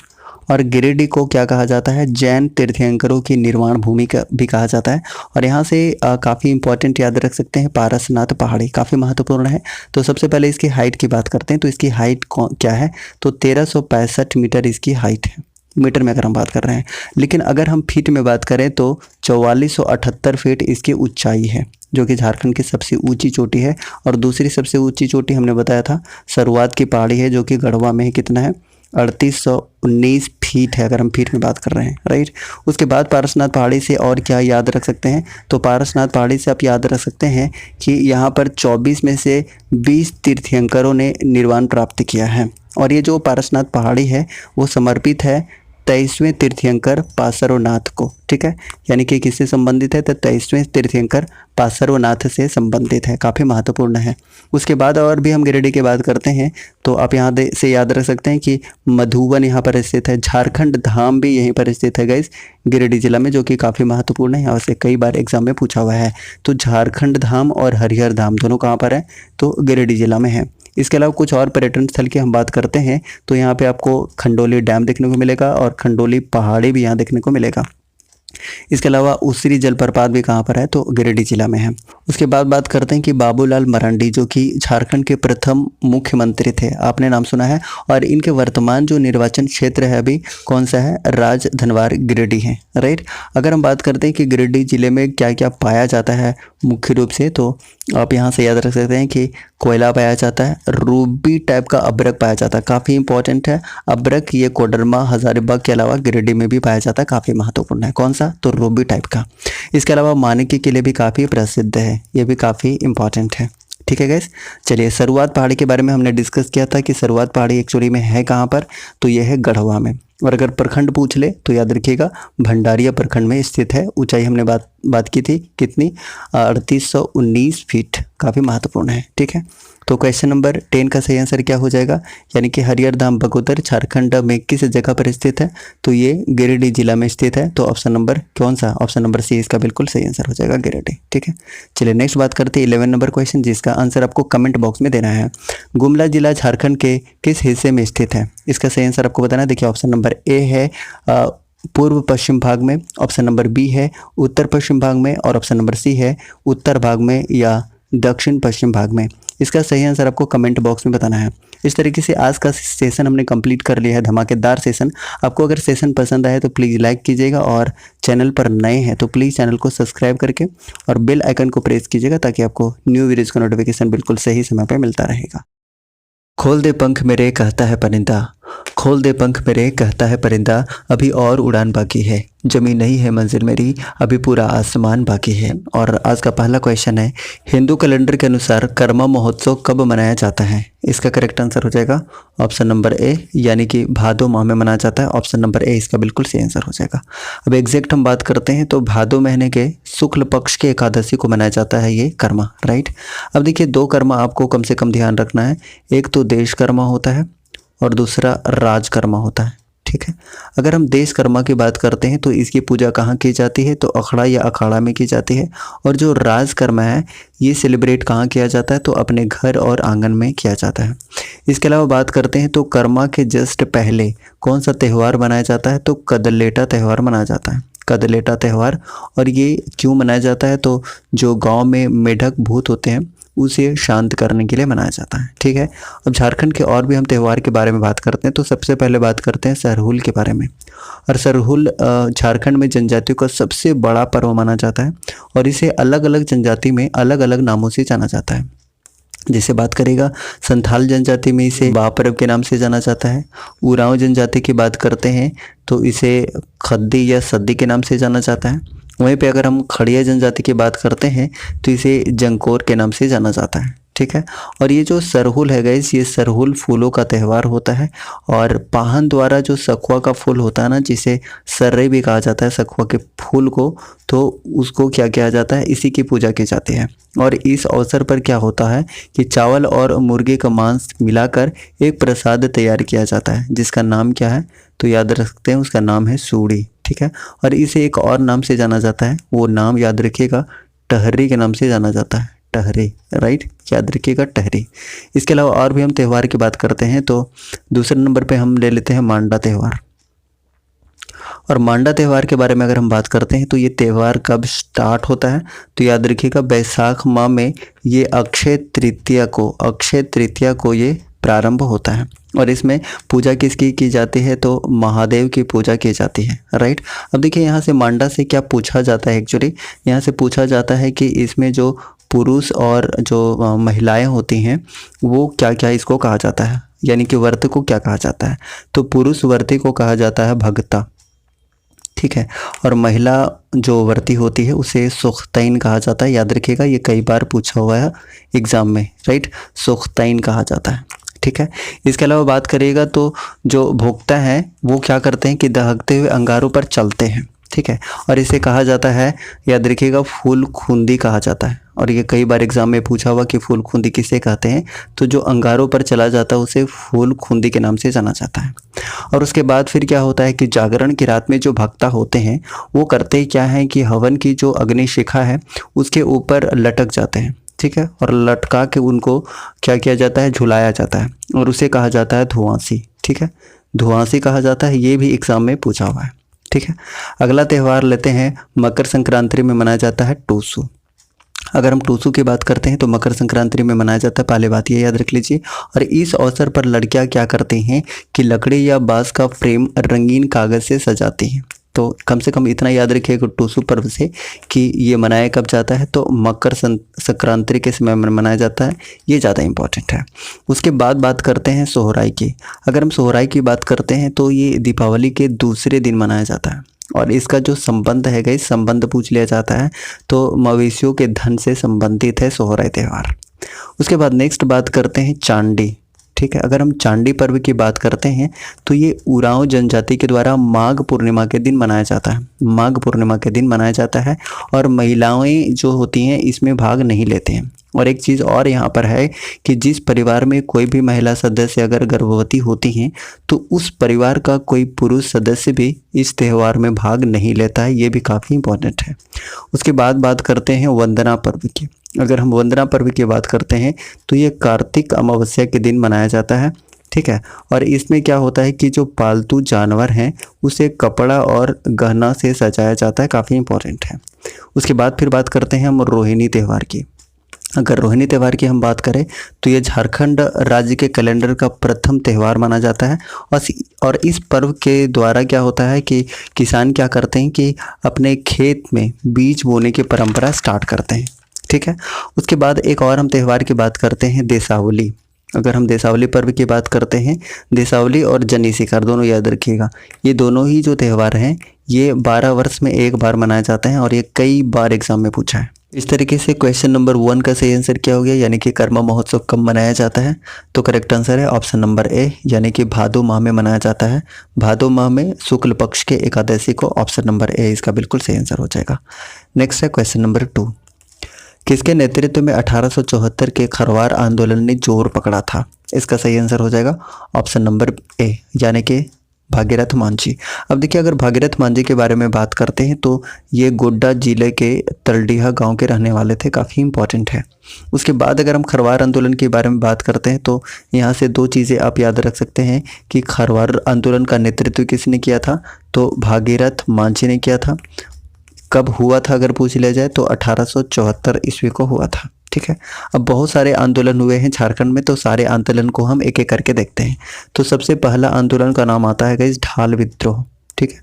और गिरिडीह को क्या कहा जाता है? जैन तीर्थंकरों की निर्वाण भूमि का भी कहा जाता है। और यहाँ से काफ़ी इंपॉर्टेंट याद रख सकते हैं, पारसनाथ पहाड़ी काफ़ी महत्वपूर्ण है। तो सबसे पहले इसकी हाइट की बात करते हैं। तो इसकी हाइट क्या है? तो 1365 मीटर इसकी हाइट है, मीटर में अगर हम बात कर रहे हैं। लेकिन अगर हम फीट में बात करें तो 4478 फीट इसकी ऊंचाई है, जो कि झारखंड की सबसे ऊंची चोटी है। और दूसरी सबसे ऊंची चोटी हमने बताया था शुरुआत की पहाड़ी है, जो कि गढ़वा में है। कितना है? 3819 फीट है, अगर हम फीट में बात कर रहे हैं, राइट। उसके बाद पारसनाथ पहाड़ी से और क्या याद रख सकते हैं? तो पारसनाथ पहाड़ी से आप याद रख सकते हैं कि यहाँ पर 24 में से 20 तीर्थंकरों ने निर्वाण प्राप्त किया है। और ये जो पारसनाथ पहाड़ी है वो समर्पित है 23वें तीर्थंकर पार्श्वनाथ को, ठीक है। यानी कि किससे संबंधित है? तो 23वें तीर्थंकर पार्श्वनाथ से संबंधित है, काफ़ी महत्वपूर्ण है। उसके बाद और भी हम गिरिडीह की बात करते हैं तो आप यहाँ से याद रख सकते हैं कि मधुबन यहाँ पर स्थित है। झारखंड धाम भी यहीं पर स्थित है गाइस, गिरिडीह जिला में, जो कि काफ़ी महत्वपूर्ण है। यहाँ से कई बार एग्जाम में पूछा हुआ है। तो झारखंड धाम और हरिहर धाम दोनों कहाँ पर है? तो गिरिडीह जिला में है। इसके अलावा कुछ और पर्यटन स्थल की हम बात करते हैं तो यहाँ पे आपको खंडोली डैम देखने को मिलेगा और खंडोली पहाड़ी भी यहाँ देखने को मिलेगा। इसके अलावा उसरी जलप्रपात भी कहाँ पर है? तो गिरिडीह जिला में है। उसके बाद बात करते हैं कि बाबूलाल मरांडी, जो कि झारखंड के प्रथम मुख्यमंत्री थे, आपने नाम सुना है। और इनके वर्तमान जो निर्वाचन क्षेत्र है अभी कौन सा है? राजधनवार गिरिडीह है, राइट। अगर हम बात करते हैं कि गिरिडीह जिले में क्या क्या पाया जाता है मुख्य रूप से, तो आप यहाँ से याद रख सकते हैं कि कोयला पाया जाता है, रूबी टाइप का अभ्रक पाया जाता है, काफ़ी इंपॉर्टेंट है अभ्रक। ये कोडरमा हजारीबाग के अलावा गिरिडीह में भी पाया जाता है, काफ़ी महत्वपूर्ण है। कौन सा? तो रूबी टाइप का। इसके अलावा मानिकी किले भी काफ़ी प्रसिद्ध है, ये भी काफ़ी इंपॉर्टेंट है, ठीक है गैस। चलिए, शुरुआत पहाड़ी के बारे में हमने डिस्कस किया था कि शुरुआत पहाड़ी एक्चुअली में है कहाँ पर? तो यह है गढ़वा में। और अगर प्रखंड पूछ ले तो याद रखिएगा भंडारिया प्रखंड में स्थित है। ऊंचाई हमने बात की थी कितनी? 3819 फीट, काफ़ी महत्वपूर्ण है, ठीक है। तो क्वेश्चन नंबर 10 का सही आंसर क्या हो जाएगा? यानी कि हरिहर धाम बगोदर झारखंड में किस जगह पर स्थित है? तो ये गिरिडीह जिला में स्थित है। तो ऑप्शन नंबर कौन सा? ऑप्शन नंबर सी इसका बिल्कुल सही आंसर हो जाएगा, गिरिडीह, ठीक है। चलिए नेक्स्ट बात करते हैं 11 नंबर क्वेश्चन, जिसका आंसर आपको कमेंट बॉक्स में देना है। गुमला जिला झारखंड के किस हिस्से में स्थित है? इसका सही आंसर आपको बताना है। देखिए, ऑप्शन नंबर ए है पूर्व पश्चिम भाग में, ऑप्शन नंबर बी है उत्तर पश्चिम भाग में, और ऑप्शन नंबर सी है उत्तर भाग में या दक्षिण पश्चिम भाग में। इसका सही आंसर आपको कमेंट बॉक्स में बताना है। इस तरीके से आज का सेशन हमने कंप्लीट कर लिया है, धमाकेदार सेशन। आपको अगर सेशन पसंद आए तो प्लीज़ लाइक कीजिएगा, और चैनल पर नए हैं तो प्लीज़ चैनल को सब्सक्राइब करके और बेल आइकन को प्रेस कीजिएगा, ताकि आपको न्यू वीडियोज़ का नोटिफिकेशन बिल्कुल सही समय पर मिलता रहेगा। खोल दे पंख मेरे कहता है परिंदा, खोल दे पंख मेरे कहता है परिंदा, अभी और उड़ान बाकी है, जमी नहीं है मंजिल मेरी, अभी पूरा आसमान बाकी है। और आज का पहला क्वेश्चन है, हिंदू कैलेंडर के अनुसार कर्मा महोत्सव कब मनाया जाता है? इसका करेक्ट आंसर हो जाएगा ऑप्शन नंबर ए, यानी कि भादो माह में मनाया जाता है। ऑप्शन नंबर ए इसका बिल्कुल सही आंसर हो जाएगा। अब एग्जैक्ट हम बात करते हैं तो भादो महीने के शुक्ल पक्ष के एकादशी को मनाया जाता है ये कर्मा, राइट। अब देखिए, दो कर्मा आपको कम से कम ध्यान रखना है, एक तो देश कर्मा होता है और दूसरा राजकर्मा होता है, ठीक है। अगर हम देश कर्मा की बात करते हैं तो इसकी पूजा कहाँ की जाती है? तो अखड़ा या अखाड़ा में की जाती है। और जो राजकर्मा है ये सेलिब्रेट कहाँ किया जाता है? तो अपने घर और आंगन में किया जाता है। इसके अलावा बात करते हैं तो कर्मा के जस्ट पहले कौन सा त्यौहार मनाया जाता है? तो कदलेटा त्यौहार मनाया जाता है, कदलेटा त्यौहार। और ये क्यों मनाया जाता है? तो जो गाँव में मेढक भूत होते हैं उसे शांत करने के लिए मनाया जाता है, ठीक है। अब झारखंड के और भी हम त्यौहार के बारे में बात करते हैं तो सबसे पहले बात करते हैं सरहुल के बारे में। और सरहुल झारखंड में जनजातियों का सबसे बड़ा पर्व माना जाता है, और इसे अलग अलग जनजाति में अलग अलग नामों से जाना जाता है। जैसे बात करेगा संथाल जनजाति में इसे बा पर्व के नाम से जाना जाता है। उरांव जनजाति की बात करते हैं तो इसे खद्दी या सद्दी के नाम से जाना जाता है। वहीं पे अगर हम खड़िया जनजाति की बात करते हैं तो इसे जंकोर के नाम से जाना जाता है, ठीक है। और ये जो सरहुल है गाइस, ये सरहुल फूलों का त्यौहार होता है। और पाहन द्वारा जो सखुआ का फूल होता है ना, जिसे सर्रे भी कहा जाता है सखुआ के फूल को, तो उसको क्या किया जाता है? इसी की पूजा की जाती है। और इस अवसर पर क्या होता है कि चावल और मुर्गे का मांस मिलाकर एक प्रसाद तैयार किया जाता है, जिसका नाम क्या है? तो याद रख सकते हैं, उसका नाम है सूड़ी, ठीक है। और इसे एक और नाम से जाना जाता है, वो नाम याद रखिएगा, टहरी के नाम से जाना जाता है, टहरी, राइट, याद रखिएगा टहरी। इसके अलावा और भी हम त्यौहार की बात करते हैं तो दूसरे नंबर पे हम ले लेते हैं मांडा त्यौहार। और मांडा त्यौहार के बारे में अगर हम बात करते हैं तो ये त्यौहार कब स्टार्ट होता है? तो याद रखिएगा बैसाख माह में ये अक्षय तृतीया को ये प्रारंभ होता है। और इसमें पूजा किसकी की जाती है, तो महादेव की पूजा की जाती है, राइट। अब देखिए यहाँ से मांडा से क्या पूछा जाता है, एक्चुअली यहाँ से पूछा जाता है कि इसमें जो पुरुष और जो महिलाएं होती हैं वो क्या क्या इसको कहा जाता है, यानी कि व्रत को क्या कहा जाता है। तो पुरुष व्रती को कहा जाता है भगता, ठीक है। और महिला जो व्रती होती है उसे सुख्तैन कहा जाता है। याद रखिएगा, ये कई बार पूछा हुआ है एग्जाम में, राइट। सुख्तैन कहा जाता है, ठीक है। इसके अलावा बात करिएगा तो जो भोक्ता हैं वो क्या करते हैं कि दहकते हुए अंगारों पर चलते हैं, ठीक है। और इसे कहा जाता है, याद रखिएगा, फूल खूंदी कहा जाता है। और ये कई बार एग्जाम में पूछा हुआ कि फूल खूंदी किसे कहते हैं, तो जो अंगारों पर चला जाता है उसे फूल खूंदी के नाम से जाना जाता है। और उसके बाद फिर क्या होता है कि जागरण की रात में जो भक्ता होते हैं वो करते क्या है कि हवन की जो अग्निशिखा है उसके ऊपर लटक जाते हैं, ठीक है। और लटका के उनको क्या किया जाता है, झुलाया जाता है, और उसे कहा जाता है धुआंसी, ठीक है। धुआंसी कहा जाता है, ये भी एग्जाम में पूछा हुआ है, ठीक है। अगला त्यौहार लेते हैं, मकर संक्रांति में मनाया जाता है टूसू। अगर हम टूसू की बात करते हैं तो मकर संक्रांति में मनाया जाता है, पहले बात ये याद रख लीजिए। और इस अवसर पर लड़कियां क्या करती हैं कि लकड़ी या बांस का फ्रेम रंगीन कागज से सजाती हैं। तो कम से कम इतना याद रखिएगा टूसू पर्व से कि ये मनाया कब जाता है, तो मकर संक्रांति के समय में मनाया जाता है, ये ज़्यादा इंपॉर्टेंट है। उसके बाद बात करते हैं सोहराई की। अगर हम सोहराई की बात करते हैं तो ये दीपावली के दूसरे दिन मनाया जाता है। और इसका जो संबंध है गाइस, संबंध पूछ लिया जाता है तो मवेशियों के धन से संबंधित है सोहराई त्यौहार। उसके बाद नेक्स्ट बात करते हैं चांडी, ठीक है। अगर हम चांडी पर्व की बात करते हैं तो ये उरांव जनजाति के द्वारा माघ पूर्णिमा के दिन मनाया जाता है, माघ पूर्णिमा के दिन मनाया जाता है। और महिलाएं जो होती हैं इसमें भाग नहीं लेते हैं। और एक चीज़ और यहाँ पर है कि जिस परिवार में कोई भी महिला सदस्य अगर गर्भवती होती हैं तो उस परिवार का कोई पुरुष सदस्य भी इस त्यौहार में भाग नहीं लेता है, ये भी काफ़ी इंपॉर्टेंट है। उसके बाद बात करते हैं वंदना पर्व की। अगर हम वंदना पर्व की बात करते हैं तो ये कार्तिक अमावस्या के दिन मनाया जाता है, ठीक है। और इसमें क्या होता है कि जो पालतू जानवर हैं उसे कपड़ा और गहना से सजाया जाता है, काफ़ी इंपॉर्टेंट है। उसके बाद फिर बात करते हैं हम रोहिणी त्यौहार की। अगर रोहिणी त्यौहार की हम बात करें तो ये झारखंड राज्य के कैलेंडर का प्रथम त्यौहार माना जाता है। और इस पर्व के द्वारा क्या होता है कि किसान क्या करते हैं कि अपने खेत में बीज बोने की परंपरा स्टार्ट करते हैं, ठीक है। उसके बाद एक और हम त्यौहार की बात करते हैं देसावली। अगर हम देसावली पर्व की बात करते हैं, देसावली और जनी शिकार दोनों याद रखिएगा, ये दोनों ही जो त्यौहार हैं ये 12 वर्ष में एक बार मनाए जाते हैं और ये कई बार एग्जाम में पूछा है। इस तरीके से क्वेश्चन नंबर 1 का सही आंसर क्या हो गया, यानी कि कर्मा महोत्सव कब मनाया जाता है, तो करेक्ट आंसर है ऑप्शन नंबर ए, यानी कि भादो माह में मनाया जाता है। भादो माह में शुक्ल पक्ष के एकादशी को, ऑप्शन नंबर ए इसका बिल्कुल सही आंसर हो जाएगा। नेक्स्ट है क्वेश्चन नंबर 2, किसके नेतृत्व में 1874 के खरवार आंदोलन ने जोर पकड़ा था, इसका सही आंसर हो जाएगा ऑप्शन नंबर ए, यानी कि भागीरथ मांझी। अब देखिए अगर भागीरथ मांझी के बारे में बात करते हैं तो ये गोड्डा जिले के तलडीहा गांव के रहने वाले थे, काफ़ी इंपॉर्टेंट है। उसके बाद अगर हम खरवार आंदोलन के बारे में बात करते हैं तो यहाँ से 2 चीज़ें आप याद रख सकते हैं कि खरवार आंदोलन का नेतृत्व किसने किया था, तो भागीरथ मांझी ने किया था। कब हुआ था अगर पूछ लिया जाए तो 1874 ईस्वी को हुआ था, ठीक है। अब बहुत सारे आंदोलन हुए हैं झारखंड में, तो सारे आंदोलन को हम एक एक करके देखते हैं। तो सबसे पहला आंदोलन का नाम आता है गाइस ढाल विद्रोह, ठीक है।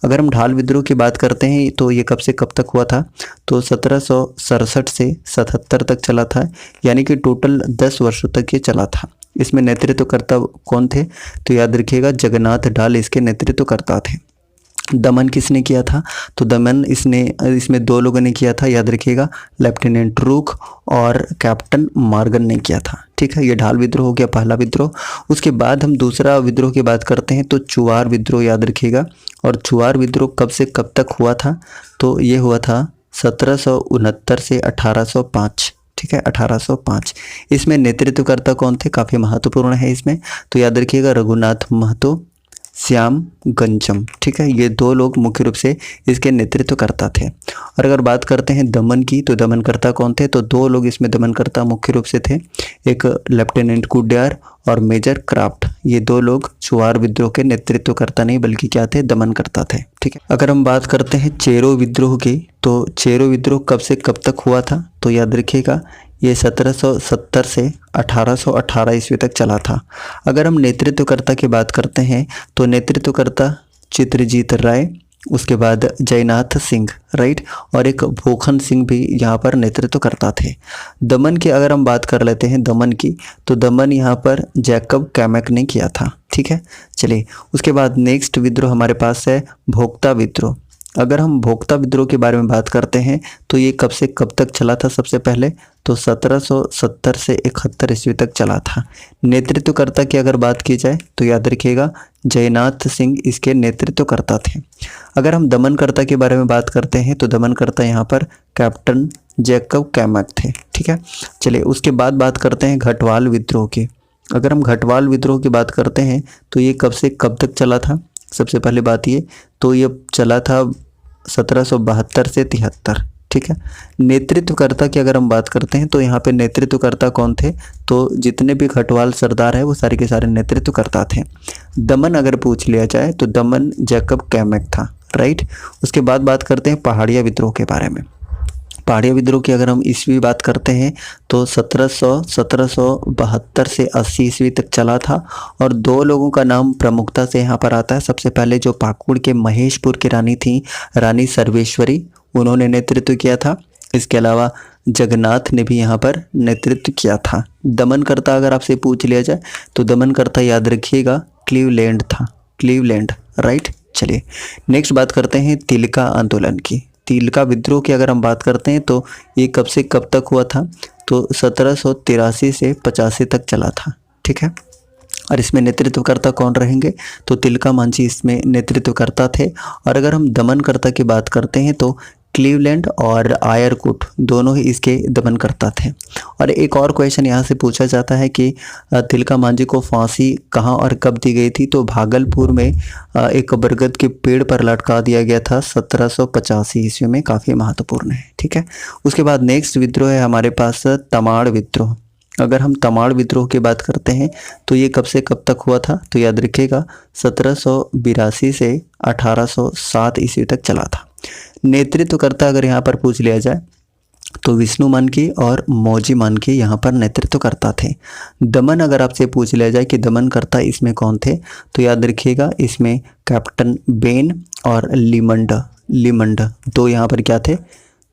अगर हम ढाल विद्रोह की बात करते हैं तो ये कब से कब तक हुआ था, तो 1767 से 77 तक चला था, यानी कि टोटल 10 वर्षों तक ये चला था। इसमें नेतृत्वकर्ता कौन थे, तो याद रखिएगा जगन्नाथ ढाल इसके नेतृत्वकर्ता थे। दमन किसने किया था, तो दमन इसमें 2 लोगों ने किया था, याद रखिएगा लेफ्टिनेंट रूक और कैप्टन मार्गन ने किया था, ठीक है। ये ढाल विद्रोह हो गया पहला विद्रोह। उसके बाद हम दूसरा विद्रोह की बात करते हैं तो चुवार विद्रोह, याद रखिएगा। और चुवार विद्रोह कब से कब तक हुआ था, तो ये हुआ था 1769 से 1805, ठीक है, 1805। इसमें नेतृत्वकर्ता कौन थे, काफ़ी महत्वपूर्ण है इसमें, तो याद रखिएगा रघुनाथ महतो, श्याम गंजम, ठीक है। ये 2 लोग मुख्य रूप से इसके नेतृत्वकर्ता थे। और अगर बात करते हैं दमन की, तो दमनकर्ता कौन थे, तो 2 लोग इसमें दमनकर्ता मुख्य रूप से थे, एक लेफ्टिनेंट कुड्यार और मेजर क्राफ्ट। ये 2 लोग चुवार विद्रोह के नेतृत्वकर्ता नहीं बल्कि क्या थे, दमनकर्ता थे, ठीक है। अगर हम बात करते हैं चेरो विद्रोह की, तो चेरो विद्रोह कब से कब तक हुआ था, तो याद रखिएगा ये 1770 से 1818 ईस्वी तक चला था। अगर हम नेतृत्वकर्ता की बात करते हैं तो नेतृत्वकर्ता चित्रजीत राय, उसके बाद जयनाथ सिंह, राइट, और एक भूखन सिंह भी यहाँ पर नेतृत्वकर्ता थे। दमन की अगर हम बात कर लेते हैं दमन की, तो दमन यहाँ पर जैकब कैमक ने किया था। ठीक है, चलिए उसके बाद नेक्स्ट विद्रोह हमारे पास है भोक्ता विद्रोह। अगर हम भोक्ता विद्रोह के बारे में बात करते हैं तो ये कब से कब तक चला था? सबसे पहले तो 1770 से 71 ईस्वी तक चला था। नेतृत्वकर्ता की अगर बात की जाए तो याद रखिएगा जयनाथ सिंह इसके नेतृत्वकर्ता थे। अगर हम दमनकर्ता के बारे में बात करते हैं तो दमनकर्ता यहाँ पर कैप्टन जैकब कैमक थे। ठीक है, चलिए उसके बाद बात करते हैं घटवाल विद्रोह की। अगर हम घटवाल विद्रोह की बात करते हैं तो ये कब से कब तक चला था? सबसे पहले बात ये तो ये चला था 1772 से 73। ठीक है, नेतृत्वकर्ता की अगर हम बात करते हैं तो यहाँ पे नेतृत्वकर्ता कौन थे? तो जितने भी घटवाल सरदार है वो सारे के सारे नेतृत्वकर्ता थे। दमन अगर पूछ लिया जाए तो दमन जैकब कैमक था, राइट। उसके बाद बात करते हैं पहाड़िया विद्रोह के बारे में। पहाड़िया विद्रोह की अगर हम ईस्वी बात करते हैं तो 1772 से 80 ईस्वी तक चला था और दो लोगों का नाम प्रमुखता से यहाँ पर आता है। सबसे पहले जो पाकुड़ के महेशपुर की रानी थी, रानी सर्वेश्वरी, उन्होंने नेतृत्व किया था। इसके अलावा जगन्नाथ ने भी यहाँ पर नेतृत्व किया था। दमनकर्ता अगर आपसे पूछ लिया जाए तो दमनकर्ता याद रखिएगा क्लीवलैंड था, क्लीवलैंड, राइट। चलिए नेक्स्ट बात करते हैं तिलका आंदोलन की। तिलका विद्रोह की अगर हम बात करते हैं तो ये कब से कब तक हुआ था? तो 1783 से 85 तक चला था। ठीक है, और इसमें नेतृत्वकर्ता कौन रहेंगे? तो तिलका मांझी इसमें नेतृत्वकर्ता थे। और अगर हम दमनकर्ता की बात करते हैं तो क्लीवलैंड और आयरकुट दोनों ही इसके दमनकर्ता थे। और एक और क्वेश्चन यहाँ से पूछा जाता है कि तिलका मांझी को फांसी कहाँ और कब दी गई थी? तो भागलपुर में एक बरगद के पेड़ पर लटका दिया गया था 1785 ईस्वी में। काफ़ी महत्वपूर्ण है। ठीक है, उसके बाद नेक्स्ट विद्रोह है हमारे पास तमाड़ विद्रोह। अगर हम तमाड़ विद्रोह की बात करते हैं तो ये कब से कब तक हुआ था? तो याद रखिएगा 1782 से 1807 ईस्वी तक चला था। नेतृत्वकर्ता अगर यहाँ पर पूछ लिया जाए तो विष्णु मानकी और मौजी मानकी यहाँ पर नेतृत्वकर्ता थे। दमन अगर आपसे पूछ लिया जाए कि दमनकर्ता इसमें कौन थे तो याद रखिएगा इसमें कैप्टन बेन और लिमंड दो यहाँ पर क्या थे?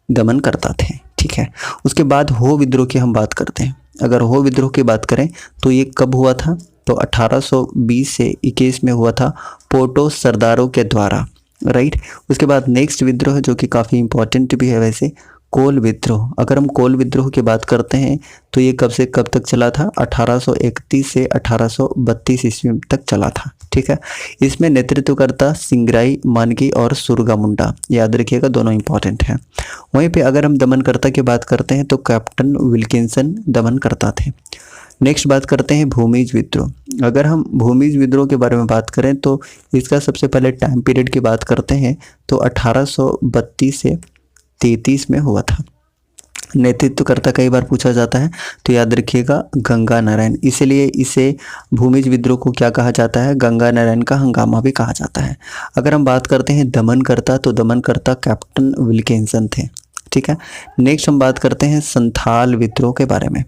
दमनकर्ता थे। ठीक है, उसके बाद हो विद्रोह की हम बात करते हैं। अगर हो विद्रोह की बात करें तो ये कब हुआ था? तो 1820 से 21 में हुआ था पोटो सरदारों के द्वारा, राइट। उसके बाद नेक्स्ट विद्रोह जो कि काफ़ी इंपॉर्टेंट भी है वैसे, कोल विद्रोह। अगर हम कोल विद्रोह की बात करते हैं तो ये कब से कब तक चला था? 1831 से 1832 ईस्वी तक चला था। ठीक है, इसमें नेतृत्वकर्ता सिंगराई मानकी और सुरगा मुंडा, याद रखिएगा दोनों इंपॉर्टेंट हैं। वहीं पे अगर हम दमनकर्ता की बात करते हैं तो कैप्टन विल्किंसन दमनकर्ता थे। नेक्स्ट बात करते हैं भूमिज विद्रोह। अगर हम भूमिज विद्रोह के बारे में बात करें तो इसका सबसे पहले टाइम पीरियड की बात करते हैं तो 1832 से 33 में हुआ था। नेतृत्वकर्ता कई बार पूछा जाता है तो याद रखिएगा गंगा नारायण, इसलिए इसे भूमिज विद्रोह को क्या कहा जाता है? गंगा नारायण का हंगामा भी कहा जाता है। अगर हम बात करते हैं दमनकर्ता तो दमनकर्ता कैप्टन विल्किंसन थे। ठीक है, नेक्स्ट हम बात करते हैं संथाल विद्रोह के बारे में।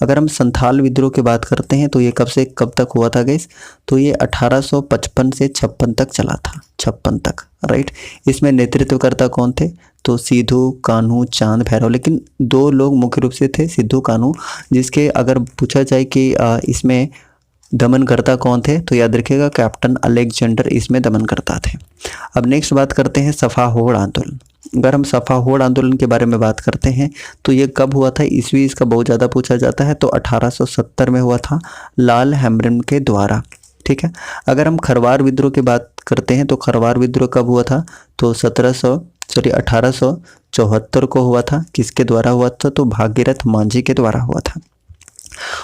अगर हम संथाल विद्रोह की बात करते हैं तो ये कब से कब तक हुआ था गाइस? तो ये 1855 से 56 तक चला था, 56 तक, राइट। इसमें नेतृत्वकर्ता कौन थे? तो सिद्धू कान्हू चांद भैरव, लेकिन दो लोग मुख्य रूप से थे, सिद्धू कान्हू, जिसके अगर पूछा जाए कि इसमें दमनकर्ता कौन थे तो याद रखिएगा कैप्टन अलेक्जेंडर इसमें दमनकर्ता थे। अब नेक्स्ट बात करते हैं सफा होड़ आंदोलन। अगर हम सफा होड़ आंदोलन के बारे में बात करते हैं तो ये कब हुआ था? ईस्वी इसका बहुत ज़्यादा पूछा जाता है तो 1870 में हुआ था लाल हैमरन के द्वारा। ठीक है, अगर हम खरवार विद्रोह की बात करते हैं तो खरवार विद्रोह कब हुआ था? तो 1874 को हुआ था। किसके द्वारा हुआ था? तो भागीरथ मांझी के द्वारा हुआ था।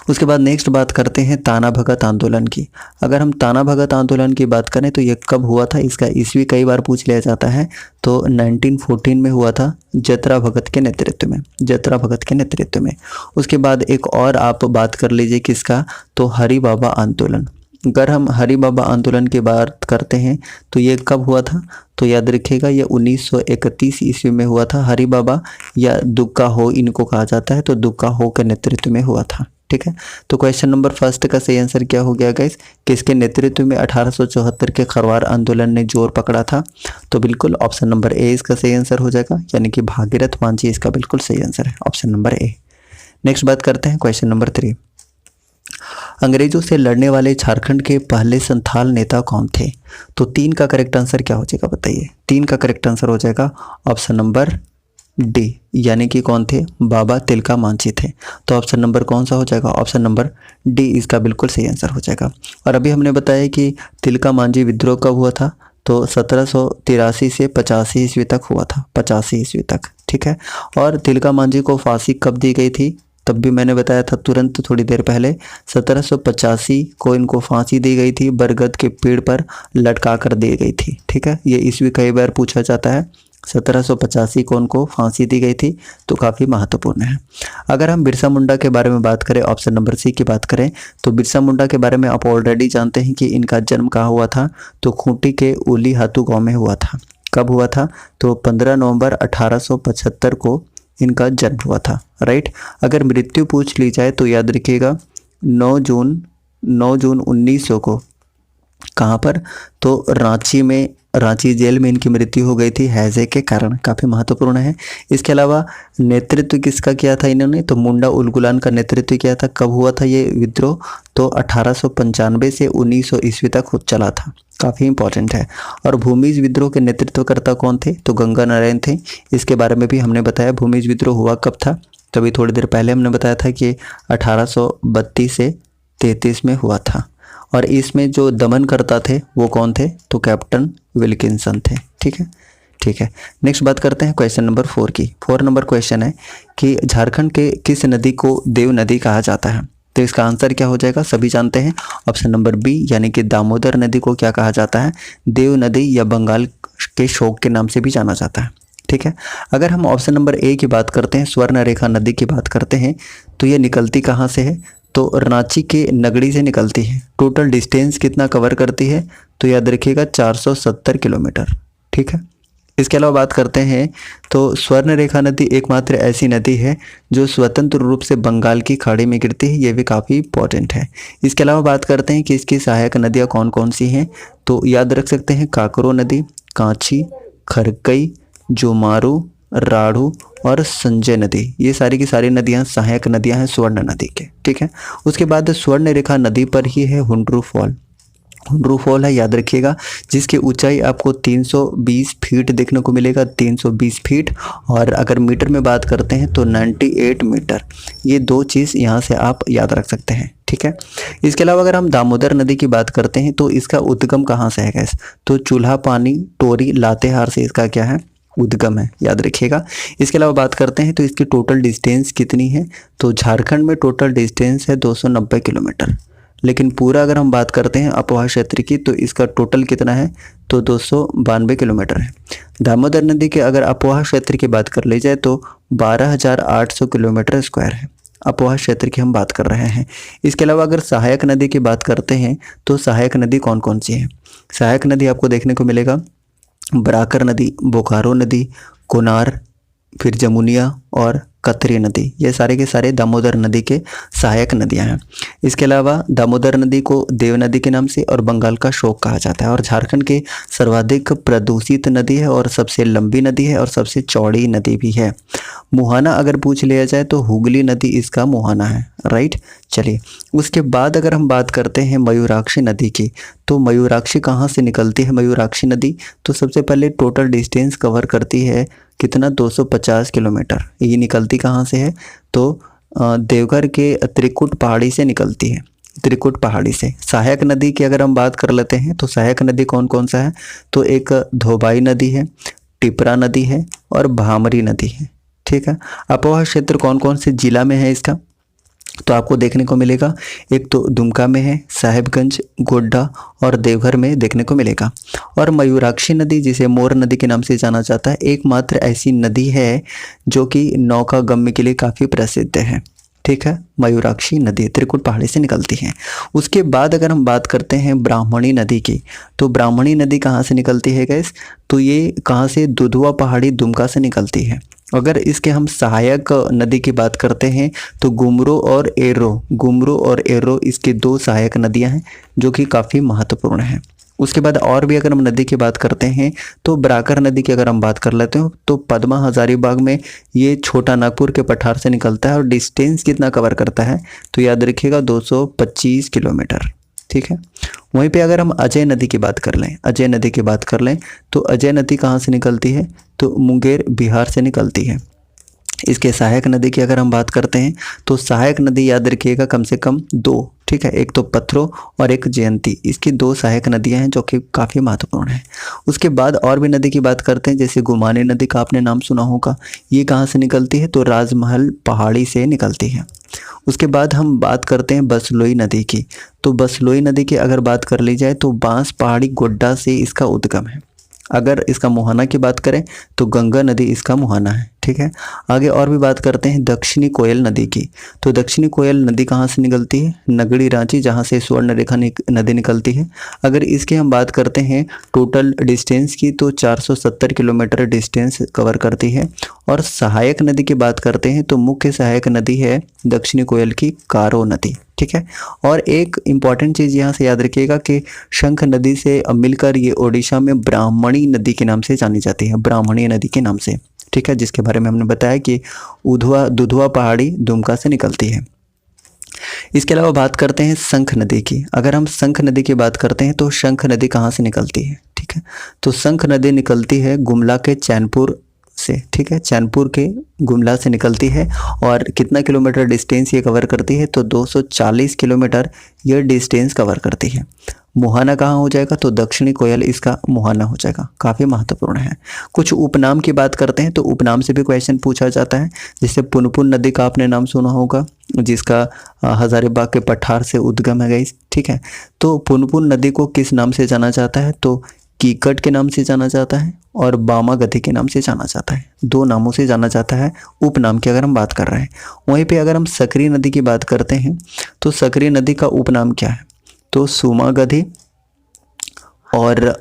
उसके बाद नेक्स्ट बात करते हैं ताना भगत आंदोलन की। अगर हम ताना भगत आंदोलन की बात करें तो ये कब हुआ था? इसका ईस्वी कई बार पूछ लिया जाता है तो 1914 में हुआ था जतरा भगत के नेतृत्व में, जतरा भगत के नेतृत्व में। उसके बाद एक और आप बात कर लीजिए किसका? तो हरि बाबा आंदोलन। अगर हम हरि बाबा आंदोलन की बात करते हैं तो ये कब हुआ था, तो याद रखिएगा ये 1931 ईस्वी में हुआ था। हरि बाबा या दुग्गा हो इनको कहा जाता है, तो दुग्गा हो के नेतृत्व में हुआ था। ठीक है, तो क्वेश्चन नंबर फर्स्ट का सही आंसर क्या हो गया गाइस, किसके नेतृत्व में 1874 के खरवार आंदोलन ने जोर पकड़ा था, तो बिल्कुल ऑप्शन नंबर ए इसका सही आंसर हो जाएगा, यानी कि भागीरथ मांझी इसका बिल्कुल सही आंसर है, ऑप्शन नंबर ए। नेक्स्ट बात करते हैं क्वेश्चन नंबर 3। अंग्रेजों से लड़ने वाले झारखंड के पहले संथाल नेता कौन थे, तो 3 का करेक्ट आंसर क्या हो जाएगा बताइए। 3 का करेक्ट आंसर हो जाएगा ऑप्शन नंबर डी, यानी कि कौन थे, बाबा तिलका मांझी थे। तो ऑप्शन नंबर कौन सा हो जाएगा, ऑप्शन नंबर डी इसका बिल्कुल सही आंसर हो जाएगा। और अभी हमने बताया कि तिलका मांझी विद्रोह कब हुआ था, तो 1783 से 85 ईस्वी तक हुआ था, 85 ईस्वी तक। ठीक है, और तिलका मांझी को फांसी कब दी गई थी, तब भी मैंने बताया था तुरंत थोड़ी देर पहले, 1785 को इनको फांसी दी गई थी, बरगद के पेड़ पर लटका कर दी गई थी। ठीक है, ये ईस्वी कई बार पूछा जाता है, 1785 को उनको फांसी दी गई थी, तो काफ़ी महत्वपूर्ण है। अगर हम बिरसा मुंडा के बारे में बात करें, ऑप्शन नंबर सी की बात करें, तो बिरसा मुंडा के बारे में आप ऑलरेडी जानते हैं कि इनका जन्म कहाँ हुआ था, तो खूंटी के उली हाथू गाँव में हुआ था। कब हुआ था, तो 15 नवंबर 1875 को इनका जन्म हुआ था। राइट, अगर मृत्यु पूछ ली जाए तो याद रखिएगा 9 जून 1900 को, कहाँ पर, तो रांची में, रांची जेल में इनकी मृत्यु हो गई थी हैजे के कारण, काफ़ी महत्वपूर्ण है। इसके अलावा नेतृत्व किसका किया था इन्होंने, तो मुंडा उलगुलान का नेतृत्व किया था। कब हुआ था ये विद्रोह, तो 1895 से 1900 ईस्वी तक चला था, काफ़ी इंपॉर्टेंट है। और भूमिज विद्रोह के नेतृत्वकर्ता कौन थे, तो गंगा नारायण थे। इसके बारे में भी हमने बताया भूमिज विद्रोह हुआ कब था, तभी थोड़ी देर पहले हमने बताया था कि 1832 से 33 में हुआ था। और इसमें जो दमन करता थे वो कौन थे, तो कैप्टन विल्किंसन थे। ठीक है, ठीक है। नेक्स्ट बात करते हैं क्वेश्चन नंबर 4 की। 4 नंबर क्वेश्चन है कि झारखंड के किस नदी को देव नदी कहा जाता है, तो इसका आंसर क्या हो जाएगा, सभी जानते हैं, ऑप्शन नंबर बी, यानी कि दामोदर नदी को क्या कहा जाता है, देव नदी या बंगाल के शोक के नाम से भी जाना जाता है। ठीक है, अगर हम ऑप्शन नंबर ए की बात करते हैं, स्वर्ण रेखा नदी की बात करते हैं, तो ये निकलती कहाँ से है, तो रांची के नगड़ी से निकलती है। टोटल डिस्टेंस कितना कवर करती है, तो याद रखिएगा 470 किलोमीटर। ठीक है, इसके अलावा बात करते हैं तो स्वर्ण रेखा नदी एकमात्र ऐसी नदी है जो स्वतंत्र रूप से बंगाल की खाड़ी में गिरती है, ये भी काफ़ी इंपॉर्टेंट है। इसके अलावा बात करते हैं कि इसकी सहायक नदियाँ कौन कौन सी हैं, तो याद रख सकते हैं काकरो नदी, कांची, खरकई, जोमारू, राढ़ू और संजय नदी, ये सारी की सारी नदियाँ सहायक नदियाँ हैं स्वर्ण नदी के। ठीक है, उसके बाद स्वर्ण रेखा नदी पर ही है हुंड्रू फॉल। हुंड्रू फॉल है, याद रखिएगा, जिसकी ऊंचाई आपको 320 फीट देखने को मिलेगा, 320 फीट। और अगर मीटर में बात करते हैं तो 98 मीटर। ये 2 चीज़ यहाँ से आप याद रख सकते हैं। ठीक है, इसके अलावा अगर हम दामोदर नदी की बात करते हैं तो इसका उद्गम कहाँ से है गैस, तो चूल्हा पानी, टोरी, लातेहार से इसका क्या है, उद्गम है, याद रखिएगा। इसके अलावा बात करते हैं तो इसकी टोटल डिस्टेंस कितनी है, तो झारखंड में टोटल डिस्टेंस है 290 किलोमीटर, लेकिन पूरा अगर हम बात करते हैं अपवाह क्षेत्र की तो इसका टोटल कितना है, तो 292 किलोमीटर है। दामोदर नदी के अगर अपवाह क्षेत्र की बात कर ली जाए तो 12,800 किलोमीटर स्क्वायर है, अपवाह क्षेत्र की हम बात कर रहे हैं। इसके अलावा अगर सहायक नदी की बात करते हैं तो सहायक नदी कौन कौन सी है, सहायक नदी आपको देखने को मिलेगा बराकर नदी, बोकारो नदी, कोनार, फिर जमुनिया और कतरी नदी, ये सारे के सारे दामोदर नदी के सहायक नदियां हैं। इसके अलावा दामोदर नदी को देव नदी के नाम से और बंगाल का शोक कहा जाता है, और झारखंड के सर्वाधिक प्रदूषित नदी है और सबसे लंबी नदी है और सबसे चौड़ी नदी भी है। मुहाना अगर पूछ लिया जाए तो हुगली नदी इसका मुहाना है। राइट, चलिए उसके बाद अगर हम बात करते हैं मयूराक्षी नदी की, तो मयूराक्षी कहाँ से निकलती है मयूराक्षी नदी, तो सबसे पहले टोटल डिस्टेंस कवर करती है कितना, 250 किलोमीटर। ये निकलती कहाँ से है, तो देवघर के त्रिकुट पहाड़ी से निकलती है, त्रिकुट पहाड़ी से। सहायक नदी की अगर हम बात कर लेते हैं तो सहायक नदी कौन कौन सा है, तो एक धोबाई नदी है, टिपरा नदी है और भामरी नदी है। ठीक है, अपवाह क्षेत्र कौन कौन से जिला में है इसका, तो आपको देखने को मिलेगा, एक तो दुमका में है, साहेबगंज, गोड्डा और देवघर में देखने को मिलेगा। और मयूराक्षी नदी जिसे मोर नदी के नाम से जाना जाता है, एकमात्र ऐसी नदी है जो कि नौका गम्य के लिए काफ़ी प्रसिद्ध है। ठीक है, मयूराक्षी नदी त्रिकुट पहाड़ी से निकलती है। उसके बाद अगर हम बात करते हैं ब्राह्मणी नदी की, तो ब्राह्मणी नदी कहाँ से निकलती है गैस, तो ये कहाँ से, दुधवा पहाड़ी दुमका से निकलती है। अगर इसके हम सहायक नदी की बात करते हैं तो गुमरो और एर्रो इसकी 2 सहायक नदियां हैं जो कि काफ़ी महत्वपूर्ण हैं। उसके बाद और भी अगर हम नदी की बात करते हैं तो बराकर नदी की अगर हम बात कर लेते हो तो पद्मा हजारीबाग में ये छोटा नागपुर के पठार से निकलता है और डिस्टेंस कितना कवर करता है, तो याद रखिएगा 225 किलोमीटर, ठीक है। वहीं पे अगर हम अजय नदी की बात कर लें, तो अजय नदी कहाँ से निकलती है, तो मुंगेर बिहार से निकलती है। इसके सहायक नदी की अगर हम बात करते हैं तो सहायक नदी याद रखिएगा कम से कम 2, ठीक है, एक तो पत्रो और एक जयंती, इसकी 2 सहायक नदियां हैं जो कि काफ़ी महत्वपूर्ण है। उसके बाद और भी नदी की बात करते हैं, जैसे गुमानी नदी का आपने नाम सुना होगा, ये कहाँ से निकलती है, तो राजमहल पहाड़ी से निकलती है। उसके बाद हम बात करते हैं बसलोई नदी की, तो बसलोई नदी की अगर बात कर ली जाए तो बांस पहाड़ी गोड्डा से इसका उद्गम है। अगर इसका मुहाना की बात करें तो गंगा नदी इसका मुहाना है, ठीक है। आगे और भी बात करते हैं दक्षिणी कोयल नदी की, तो दक्षिणी कोयल नदी कहाँ से निकलती है, नगड़ी रांची, जहाँ से स्वर्ण रेखा नदी निकलती है। अगर इसकी हम बात करते हैं टोटल डिस्टेंस की तो 470 किलोमीटर डिस्टेंस कवर करती है। और सहायक नदी की बात करते हैं तो मुख्य सहायक नदी है दक्षिणी कोयल की कारो नदी, ठीक है। और एक इम्पॉर्टेंट चीज़ यहाँ से याद रखिएगा कि शंख नदी से मिलकर ये ओडिशा में ब्राह्मणी नदी के नाम से जानी जाती है, ब्राह्मणी नदी के नाम से, ठीक है, जिसके बारे में हमने बताया कि दुधवा पहाड़ी दुमका से निकलती है। इसके अलावा बात करते हैं शंख नदी की। अगर हम शंख नदी की बात करते हैं तो शंख नदी कहाँ से निकलती है, ठीक है, तो शंख नदी निकलती है गुमला के चैनपुर से, ठीक है, चैनपुर के गुमला से निकलती है। और कितना किलोमीटर डिस्टेंस ये कवर करती है, तो 240 किलोमीटर ये डिस्टेंस कवर करती है। मुहाना कहाँ हो जाएगा, तो दक्षिणी कोयल इसका मुहाना हो जाएगा, काफ़ी महत्वपूर्ण है। कुछ उपनाम की बात करते हैं तो उपनाम से भी क्वेश्चन पूछा जाता है, जैसे पुनपुन नदी का आपने नाम सुना होगा, जिसका हजारीबाग के पठार से उद्गम है गाइस, ठीक है। तो पुनपुन नदी को किस नाम से जाना जाता है, तो कीकट के नाम से जाना जाता है और बामा गति के नाम से जाना जाता है, 2 नामों से जाना जाता है उपनाम की अगर हम बात कर रहे हैं। वहीं पे अगर हम सकरी नदी की बात करते हैं तो सकरी नदी का उपनाम क्या है, तो सुमा गधि। और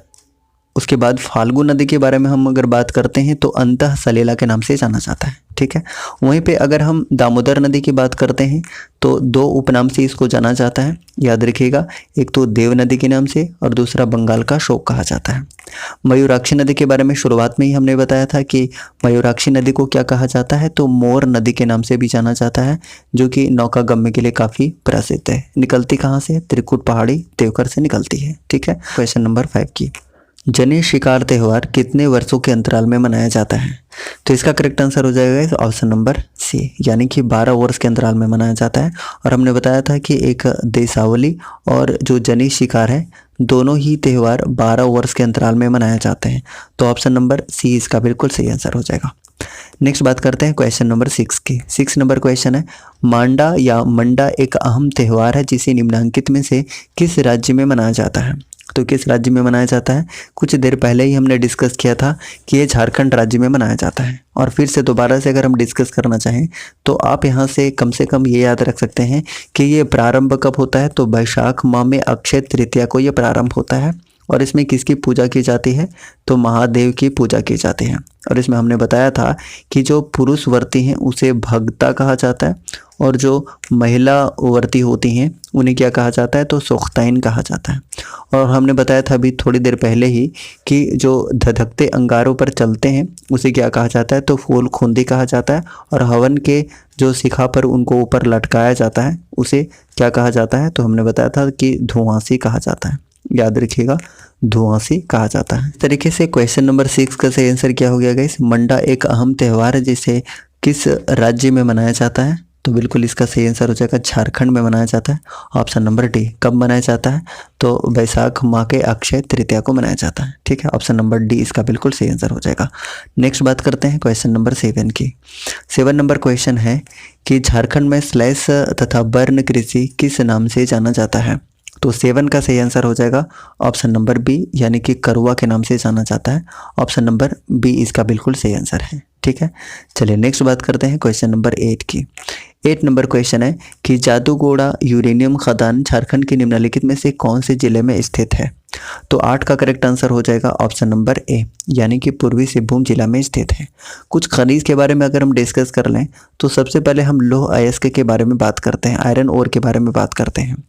उसके बाद फाल्गु नदी के बारे में हम अगर बात करते हैं तो अंतः सलीला के नाम से जाना जाता है, ठीक है। वहीं पे अगर हम दामोदर नदी की बात करते हैं तो 2 उपनाम से इसको जाना जाता है, याद रखिएगा, एक तो देव नदी के नाम से और दूसरा बंगाल का शोक कहा जाता है। मयूराक्षी नदी के बारे में शुरुआत में ही हमने बताया था कि मयूराक्षी नदी को क्या कहा जाता है, तो मोर नदी के नाम से भी जाना जाता है, जो कि नौकागम्य के लिए काफ़ी प्रसिद्ध है। निकलती कहाँ से, त्रिकुट पहाड़ी देवकर से निकलती है, ठीक है। क्वेश्चन नंबर 5 की, जनी शिकार त्यौहार कितने वर्षों के अंतराल में मनाया जाता है, तो इसका करेक्ट आंसर हो जाएगा ऑप्शन नंबर सी, यानी कि 12 वर्ष के अंतराल में मनाया जाता है। और हमने बताया था कि एक देशावली और जो जनी शिकार है दोनों ही त्यौहार 12 वर्ष के अंतराल में मनाए जाते हैं, तो ऑप्शन नंबर सी इसका बिल्कुल सही आंसर हो जाएगा। नेक्स्ट बात करते हैं क्वेश्चन नंबर 6 की। 6 नंबर क्वेश्चन है, मांडा या मंडा एक अहम त्यौहार है जिसे निम्नलिखित में से किस राज्य में मनाया जाता है, तो किस राज्य में मनाया जाता है। कुछ देर पहले ही हमने डिस्कस किया था कि ये झारखंड राज्य में मनाया जाता है, और फिर से दोबारा से अगर हम डिस्कस करना चाहें तो आप यहाँ से कम ये याद रख सकते हैं कि ये प्रारंभ कब होता है, तो वैशाख माह में अक्षय तृतीया को ये प्रारंभ होता है। और इसमें किसकी पूजा की जाती है, तो महादेव की पूजा की जाती है। और इसमें हमने बताया था कि जो पुरुष व्रती हैं उसे भगता कहा जाता है, और जो महिला व्रती होती हैं उन्हें क्या कहा जाता है, तो सोख्ताइन कहा जाता है। और हमने बताया था अभी थोड़ी देर पहले ही कि जो धधकते अंगारों पर चलते हैं उसे क्या कहा जाता है, तो फूल खूंदी कहा जाता है। और हवन के जो शिखा पर उनको ऊपर लटकाया जाता है उसे क्या कहा जाता है, तो हमने बताया था कि धुआंसी कहा जाता है, याद रखिएगा, धुआंसी कहा जाता है। इस तरीके से क्वेश्चन नंबर 6 का सही आंसर क्या हो गया गाइस, मंडा एक अहम त्यौहार है जिसे किस राज्य में मनाया जाता है, तो बिल्कुल इसका सही आंसर हो जाएगा झारखंड में मनाया जाता है, ऑप्शन नंबर डी। कब मनाया जाता है, तो वैशाख माह के अक्षय तृतीया को मनाया जाता है, ठीक है, ऑप्शन नंबर डी इसका बिल्कुल सही आंसर हो जाएगा। नेक्स्ट बात करते हैं क्वेश्चन नंबर 7 की। 7 नंबर क्वेश्चन है कि झारखंड में स्लैश तथा वर्ण कृषि किस नाम से जाना जाता है, तो 7 का सही आंसर हो जाएगा ऑप्शन नंबर बी, यानी कि करुआ के नाम से जाना जाता है, ऑप्शन नंबर बी इसका बिल्कुल सही आंसर है, ठीक है। चलिए नेक्स्ट बात करते हैं क्वेश्चन नंबर 8 की। 8 नंबर क्वेश्चन है कि जादूगोड़ा यूरेनियम खदान झारखंड के निम्नलिखित में से कौन से जिले में स्थित है? तो 8 का करेक्ट आंसर हो जाएगा ऑप्शन नंबर ए, यानी कि पूर्वी सिंहभूम जिला में स्थित है। कुछ खनिज के बारे में अगर हम डिस्कस कर लें तो सबसे पहले हम लौह अयस्क के बारे में बात करते हैं, आयरन ओर के बारे में बात करते हैं।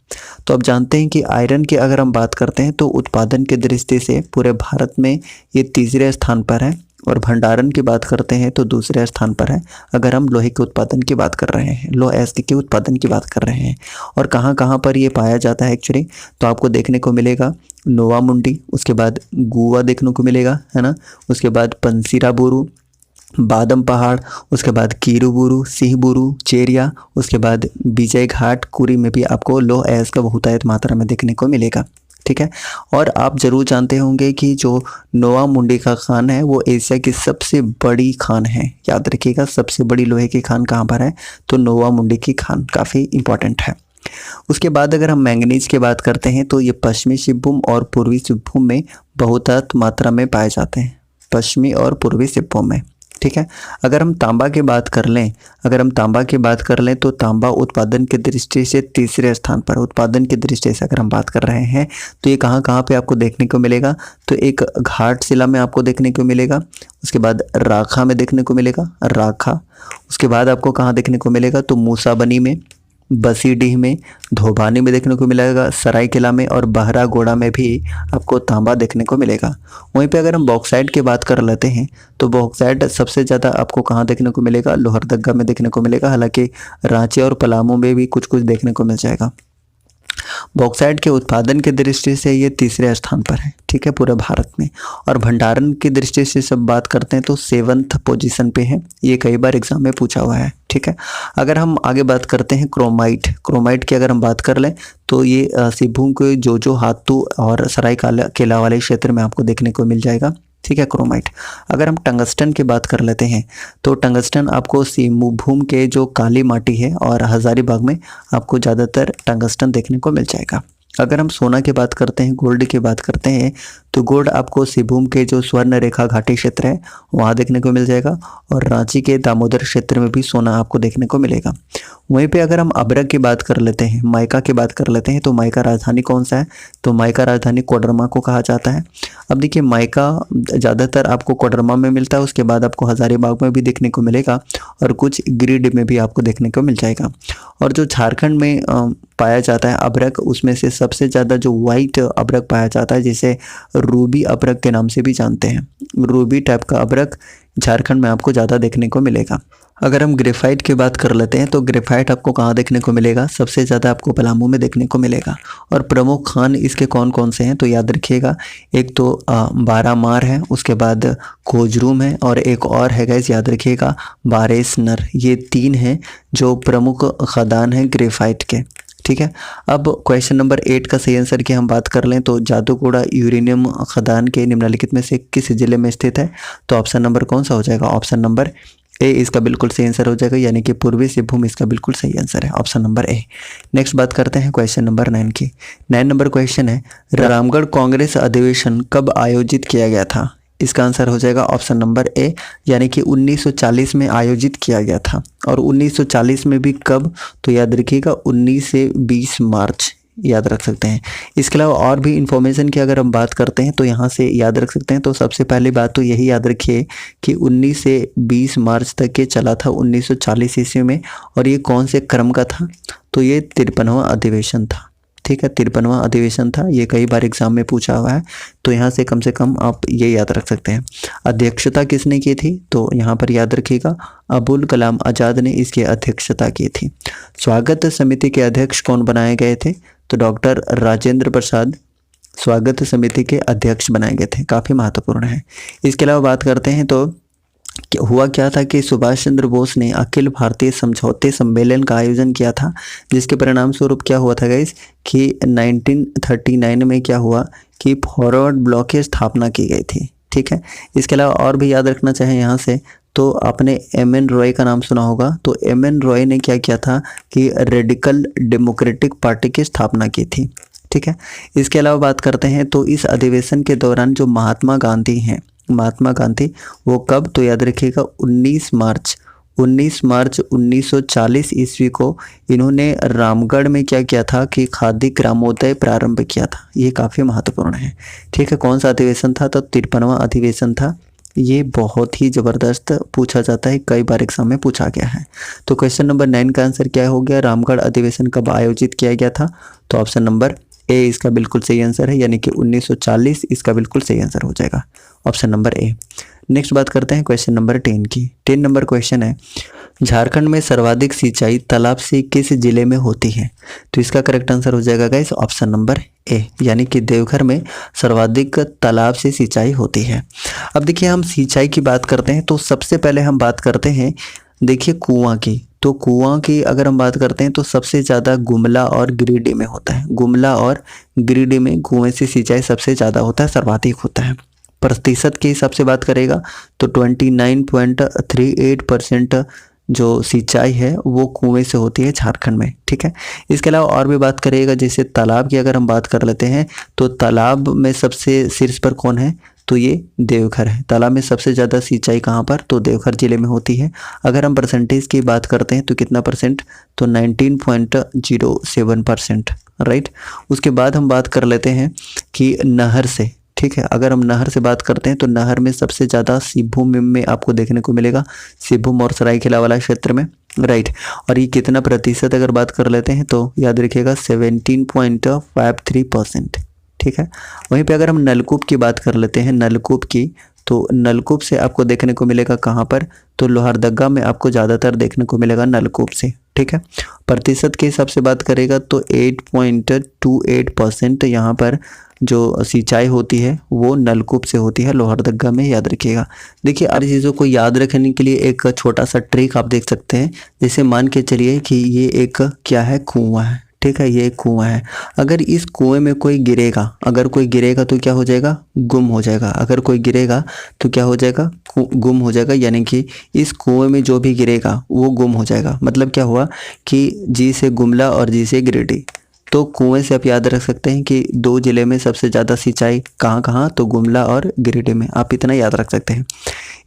तो अब जानते हैं कि आयरन की अगर हम बात करते हैं तो उत्पादन की दृष्टि से पूरे भारत में ये तीसरे स्थान पर है, और भंडारण की बात करते हैं तो दूसरे स्थान पर है अगर हम लोहे के उत्पादन की बात कर रहे हैं, लौह अयस्क के उत्पादन की बात कर रहे हैं। और कहाँ कहाँ पर ये पाया जाता है एक्चुअली, तो आपको देखने को मिलेगा नोवा मुंडी, उसके बाद गुवा देखने को मिलेगा, है ना, उसके बाद पंसीराबुरु, बादम पहाड़, उसके बाद कीरूबुरु, सिंहबुरु, चेरिया, उसके बाद विजय घाट, कुरी में भी आपको लौह अयस्क का बहुतायत मात्रा में देखने को मिलेगा। ठीक है, और आप जरूर जानते होंगे कि जो नोवा मुंडी का खान है वो एशिया की सबसे बड़ी खान है। याद रखिएगा, सबसे बड़ी लोहे की खान कहाँ पर है, तो नोवा मुंडी की खान काफ़ी इंपॉर्टेंट है। उसके बाद अगर हम मैंगनीज की बात करते हैं तो ये पश्चिमी सिंहभूम और पूर्वी सिंहभूम में बहुतायत मात्रा में पाए जाते हैं, पश्चिमी और पूर्वी सिंहभूम में। ठीक है, अगर हम तांबा की बात कर लें, तो तांबा उत्पादन की दृष्टि से तीसरे स्थान पर, उत्पादन की दृष्टि से अगर हम बात कर रहे हैं तो ये कहाँ कहाँ पे आपको देखने को मिलेगा, तो एक घाटशिला में आपको देखने को मिलेगा, उसके बाद राखा में देखने को मिलेगा, राखा, उसके बाद आपको कहाँ देखने को मिलेगा, तो मूसाबनी में, बसीडीह में, धोबानी में देखने को मिलेगा, सरायकेला में, और बहरागोड़ा में भी आपको तांबा देखने को मिलेगा। वहीं पे अगर हम बॉक्साइट की बात कर लेते हैं तो बॉक्साइट सबसे ज़्यादा आपको कहाँ देखने को मिलेगा, लोहरदगा में देखने को मिलेगा, हालांकि रांची और पलामू में भी कुछ कुछ देखने को मिल जाएगा। बॉक्साइट के उत्पादन की दृष्टि से ये तीसरे स्थान पर है, ठीक है, पूरे भारत में। और भंडारण की दृष्टि से सब बात करते हैं तो 7th पोजीशन पे है, ये कई बार एग्जाम में पूछा हुआ है। ठीक है, अगर हम आगे बात करते हैं क्रोमाइट की अगर हम बात कर लें तो ये सिंहभूम के जो हातू और सरायकेला वाले क्षेत्र में आपको देखने को मिल जाएगा। ठीक है, क्रोमाइट। अगर हम टंगस्टन की बात कर लेते हैं तो टंगस्टन आपको सिंहभूम के जो काली माटी है और हजारीबाग में आपको ज़्यादातर टंगस्टन देखने को मिल जाएगा। अगर हम सोना की बात करते हैं, गोल्ड की बात करते हैं तो गोल्ड आपको सिंहभूम के जो स्वर्ण रेखा घाटी क्षेत्र है वहाँ देखने को मिल जाएगा, और रांची के दामोदर क्षेत्र में भी सोना आपको देखने को मिलेगा। वहीं पे अगर हम अभ्रक की बात कर लेते हैं, माइका की बात कर लेते हैं तो माइका राजधानी कौन सा है, तो माइका राजधानी कोडरमा को कहा जाता है। अब देखिए, माइका ज़्यादातर आपको कोडरमा में मिलता है, उसके बाद आपको हजारीबाग में भी देखने को मिलेगा, और कुछ गिरिडीह में भी आपको देखने को मिल जाएगा। और जो झारखंड में पाया जाता है अभ्रक, उसमें से सबसे ज़्यादा जो वाइट अभ्रक पाया जाता है जिसे रूबी अभ्रक के नाम से भी जानते हैं, रूबी टाइप का अभ्रक झारखंड में आपको ज़्यादा देखने को मिलेगा। अगर हम ग्रेफाइट की बात कर लेते हैं तो ग्रेफाइट आपको कहाँ देखने को मिलेगा, सबसे ज़्यादा आपको पलामू में देखने को मिलेगा। और प्रमुख खान इसके कौन कौन से हैं, तो याद रखिएगा, एक तो बारामार है, उसके बाद खोजरूम है, और एक और है गाइस, याद रखिएगा, बारेसनर। ये 3 हैं जो प्रमुख खदान हैं ग्रेफाइट के। ठीक है, अब क्वेश्चन नंबर 8 का सही आंसर की हम बात कर लें तो जादूगोड़ा यूरेनियम खदान के निम्नलिखित में से किस जिले में स्थित है, तो ऑप्शन नंबर कौन सा हो जाएगा, ऑप्शन नंबर ए इसका बिल्कुल सही आंसर हो जाएगा, यानी कि पूर्वी सिंहभूम इसका बिल्कुल सही आंसर है, ऑप्शन नंबर ए। नेक्स्ट बात करते हैं क्वेश्चन नंबर 9 की। 9 नंबर क्वेश्चन है, रामगढ़ कांग्रेस अधिवेशन कब आयोजित किया गया था, इसका आंसर हो जाएगा ऑप्शन नंबर ए, यानी कि 1940 में आयोजित किया गया था। और 1940 में भी कब, तो याद रखिएगा 19 से 20 मार्च याद रख सकते हैं। इसके अलावा और भी इंफॉर्मेशन की अगर हम बात करते हैं तो यहाँ से याद रख सकते हैं। तो सबसे पहली बात तो यही याद रखिए कि 19 से 20 मार्च तक ये चला था 1940 ईस्वी में, और ये कौन से क्रम का था, तो ये 53वां अधिवेशन था। ठीक है, 53वां अधिवेशन था, ये कई बार एग्जाम में पूछा हुआ है, तो यहाँ से कम आप ये याद रख सकते हैं। अध्यक्षता किसने की थी, तो यहाँ पर याद रखिएगा अबुल कलाम आज़ाद ने इसकी अध्यक्षता की थी। स्वागत समिति के अध्यक्ष कौन बनाए गए थे, तो डॉक्टर राजेंद्र प्रसाद स्वागत समिति के अध्यक्ष बनाए गए थे, काफ़ी महत्वपूर्ण है। इसके अलावा बात करते हैं तो हुआ क्या था कि सुभाष चंद्र बोस ने अखिल भारतीय समझौते सम्मेलन का आयोजन किया था, जिसके परिणाम स्वरूप क्या हुआ था गाइस कि 1939 में क्या हुआ कि फॉरवर्ड ब्लॉक की स्थापना की गई थी। ठीक है, इसके अलावा और भी याद रखना चाहें यहाँ से तो आपने एम.एन. रॉय का नाम सुना होगा। तो एम.एन. रॉय ने क्या किया था कि रेडिकल डेमोक्रेटिक पार्टी की स्थापना की थी। ठीक है, इसके अलावा बात करते हैं तो इस अधिवेशन के दौरान जो महात्मा गांधी हैं, महात्मा गांधी वो कब, तो याद रखिएगा 19 19 मार्च 1940 ईस्वी को इन्होंने रामगढ़ में क्या किया था कि खादी ग्रामोदय प्रारंभ किया था। ये काफ़ी महत्वपूर्ण है। ठीक है, कौन सा अधिवेशन था? तो 53वां अधिवेशन था। ये बहुत ही ज़बरदस्त पूछा जाता है, कई बार एग्जाम में पूछा गया है। तो क्वेश्चन नंबर 9 का आंसर क्या हो गया? रामगढ़ अधिवेशन कब आयोजित किया गया था? तो ऑप्शन नंबर ए इसका बिल्कुल सही आंसर है, यानी कि 1940 इसका बिल्कुल सही आंसर हो जाएगा, ऑप्शन नंबर ए। नेक्स्ट बात करते हैं क्वेश्चन नंबर 10 की। 10 नंबर क्वेश्चन है, झारखंड में सर्वाधिक सिंचाई तालाब से किस जिले में होती है? तो इसका करेक्ट आंसर हो जाएगा गाइस ऑप्शन नंबर ए, यानी कि देवघर में सर्वाधिक तालाब से सिंचाई होती है। अब देखिए, हम सिंचाई की बात करते हैं तो सबसे पहले हम बात करते हैं, देखिए, कुआं की। तो कुआं की अगर हम बात करते हैं तो सबसे ज़्यादा गुमला और गिरिडीह में होता है। गुमला और गिरिडीह में कुएं से सिंचाई सबसे ज़्यादा होता है, सर्वाधिक होता है। प्रतिशत के हिसाब से बात करेगा तो 29.38% जो सिंचाई है वो कुएं से होती है झारखंड में। ठीक है, इसके अलावा और भी बात करिएगा, जैसे तालाब की अगर हम बात कर लेते हैं तो तालाब में सबसे शीर्ष पर कौन है? तो ये देवघर है। तालाब में सबसे ज़्यादा सिंचाई कहाँ पर? तो देवघर जिले में होती है। अगर हम परसेंटेज की बात करते हैं तो कितना परसेंट? तो 19.07%, राइट। उसके बाद हम बात कर लेते हैं कि नहर से। ठीक है, अगर हम नहर से बात करते हैं तो नहर में सबसे ज़्यादा सिंहभूम में आपको देखने को मिलेगा, सिंहभूम और सरायकेला वाला क्षेत्र में, राइट। और ये कितना प्रतिशत अगर बात कर लेते हैं तो याद रखिएगा 17.53%। ठीक है, वहीं पे अगर हम नलकूप की बात कर लेते हैं, नलकूप की, तो नलकूप से आपको देखने को मिलेगा कहाँ पर? तो लोहरदगा में आपको ज़्यादातर देखने को मिलेगा नलकूप से। ठीक है, प्रतिशत के हिसाब से बात करेगा तो 8.28% यहाँ पर जो सिंचाई होती है वो नलकूप से होती है लोहरदगा में, याद रखिएगा। देखिए, हर चीज़ों को याद रखने के लिए एक छोटा सा ट्रिक आप देख सकते हैं। जैसे मान के चलिए कि ये एक क्या है? कुआं है। ठीक है, ये एक कुआं है। अगर इस कुएं में कोई गिरेगा, अगर कोई गिरेगा तो क्या हो जाएगा? गुम हो जाएगा। अगर कोई गिरेगा तो क्या हो जाएगा? गुम हो जाएगा, यानी कि इस कुएं में जो भी गिरेगा वो गुम हो जाएगा। मतलब क्या हुआ कि जी से गुमला और जी से गिरिडीह। तो कुएं से आप याद रख सकते हैं कि 2 जिले में सबसे ज़्यादा सिंचाई कहाँ कहाँ? तो गुमला और गिरिडीह में, आप इतना याद रख सकते हैं।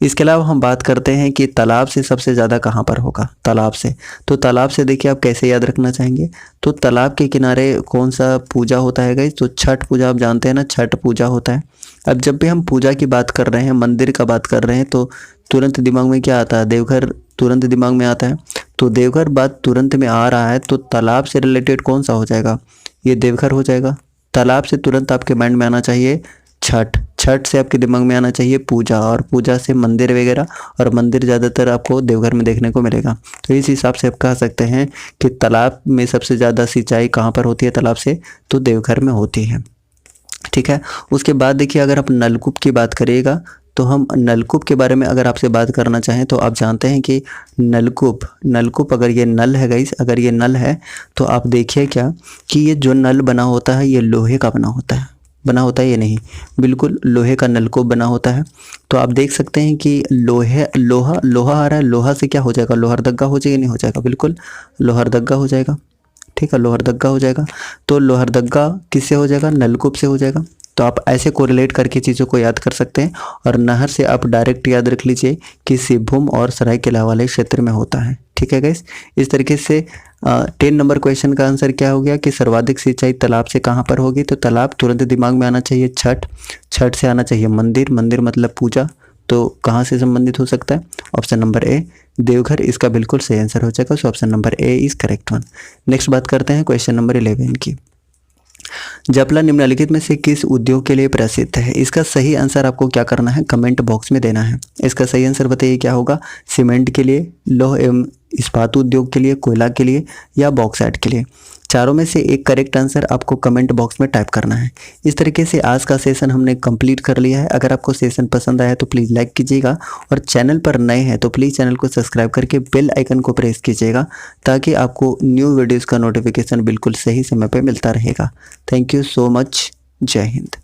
इसके अलावा हम बात करते हैं कि तालाब से सबसे ज़्यादा कहाँ पर होगा? तालाब से। तो तालाब से देखिए आप कैसे याद रखना चाहेंगे? तो तालाब के किनारे कौन सा पूजा होता है गाइस? तो छठ पूजा, आप जानते हैं ना, छठ पूजा होता है। अब जब भी हम पूजा की बात कर रहे हैं, मंदिर का बात कर रहे हैं, तो तुरंत दिमाग में क्या आता है? देवघर तुरंत दिमाग में आता है। तो देवघर बात तुरंत में आ रहा है, तो तालाब से रिलेटेड कौन सा हो जाएगा? ये देवघर हो जाएगा। तालाब से तुरंत आपके माइंड में आना चाहिए छठ, छठ से आपके दिमाग में आना चाहिए पूजा, और पूजा से मंदिर वगैरह, और मंदिर ज़्यादातर आपको देवघर में देखने को मिलेगा। तो इस हिसाब से आप कह सकते हैं कि तालाब में सबसे ज़्यादा सिंचाई कहाँ पर होती है? तालाब से, तो देवघर में होती है। ठीक है, उसके बाद देखिए, अगर आप नलकूप की बात करिएगा तो हम नलकूप के बारे में अगर आपसे बात करना चाहें तो आप जानते हैं कि नलकूप अगर ये नल है गाइस, अगर ये नल है तो आप देखिए क्या कि ये जो नल बना होता है ये लोहे का बना होता है। ये नहीं, बिल्कुल लोहे का नलकूप बना होता है। तो आप देख सकते हैं कि लोहा आ रहा है, लोहा से क्या हो जाएगा? लोहरदगा हो जाएगा, नहीं हो जाएगा? बिल्कुल लोहरदगा हो जाएगा। ठीक है, लोहरदगा हो जाएगा। तो लोहरदगा किससे हो जाएगा? नलकूप से हो जाएगा। तो आप ऐसे कोरिलेट करके चीज़ों को याद कर सकते हैं। और नहर से आप डायरेक्ट याद रख लीजिए कि सिंहभूम और सरायकेला वाले क्षेत्र में होता है। ठीक है गाइस, इस तरीके से 10 नंबर क्वेश्चन का आंसर क्या हो गया कि सर्वाधिक सिंचाई तालाब से कहाँ पर होगी? तो तालाब तुरंत दिमाग में आना चाहिए छठ, छठ से आना चाहिए मंदिर, मंदिर मतलब पूजा। तो कहाँ से संबंधित हो सकता है? ऑप्शन नंबर ए देवघर इसका बिल्कुल सही आंसर हो जाएगा। So option number A is correct one. Next बात करते हैं क्वेश्चन नंबर 11 की। जपला निम्नलिखित में से किस उद्योग के लिए प्रसिद्ध है? इसका सही आंसर आपको क्या करना है? कमेंट बॉक्स में देना है। इसका सही आंसर बताइए क्या होगा? सीमेंट के लिए, लौह एवं इस्पात उद्योग के लिए, कोयला के लिए, या बॉक्साइट के लिए? चारों में से एक करेक्ट आंसर आपको कमेंट बॉक्स में टाइप करना है। इस तरीके से आज का सेशन हमने कंप्लीट कर लिया है। अगर आपको सेशन पसंद आया तो प्लीज़ लाइक कीजिएगा, और चैनल पर नए हैं तो प्लीज़ चैनल को सब्सक्राइब करके बेल आइकन को प्रेस कीजिएगा, ताकि आपको न्यू वीडियोज़ का नोटिफिकेशन बिल्कुल सही समय पर मिलता रहेगा। Thank you so much. जय हिंद।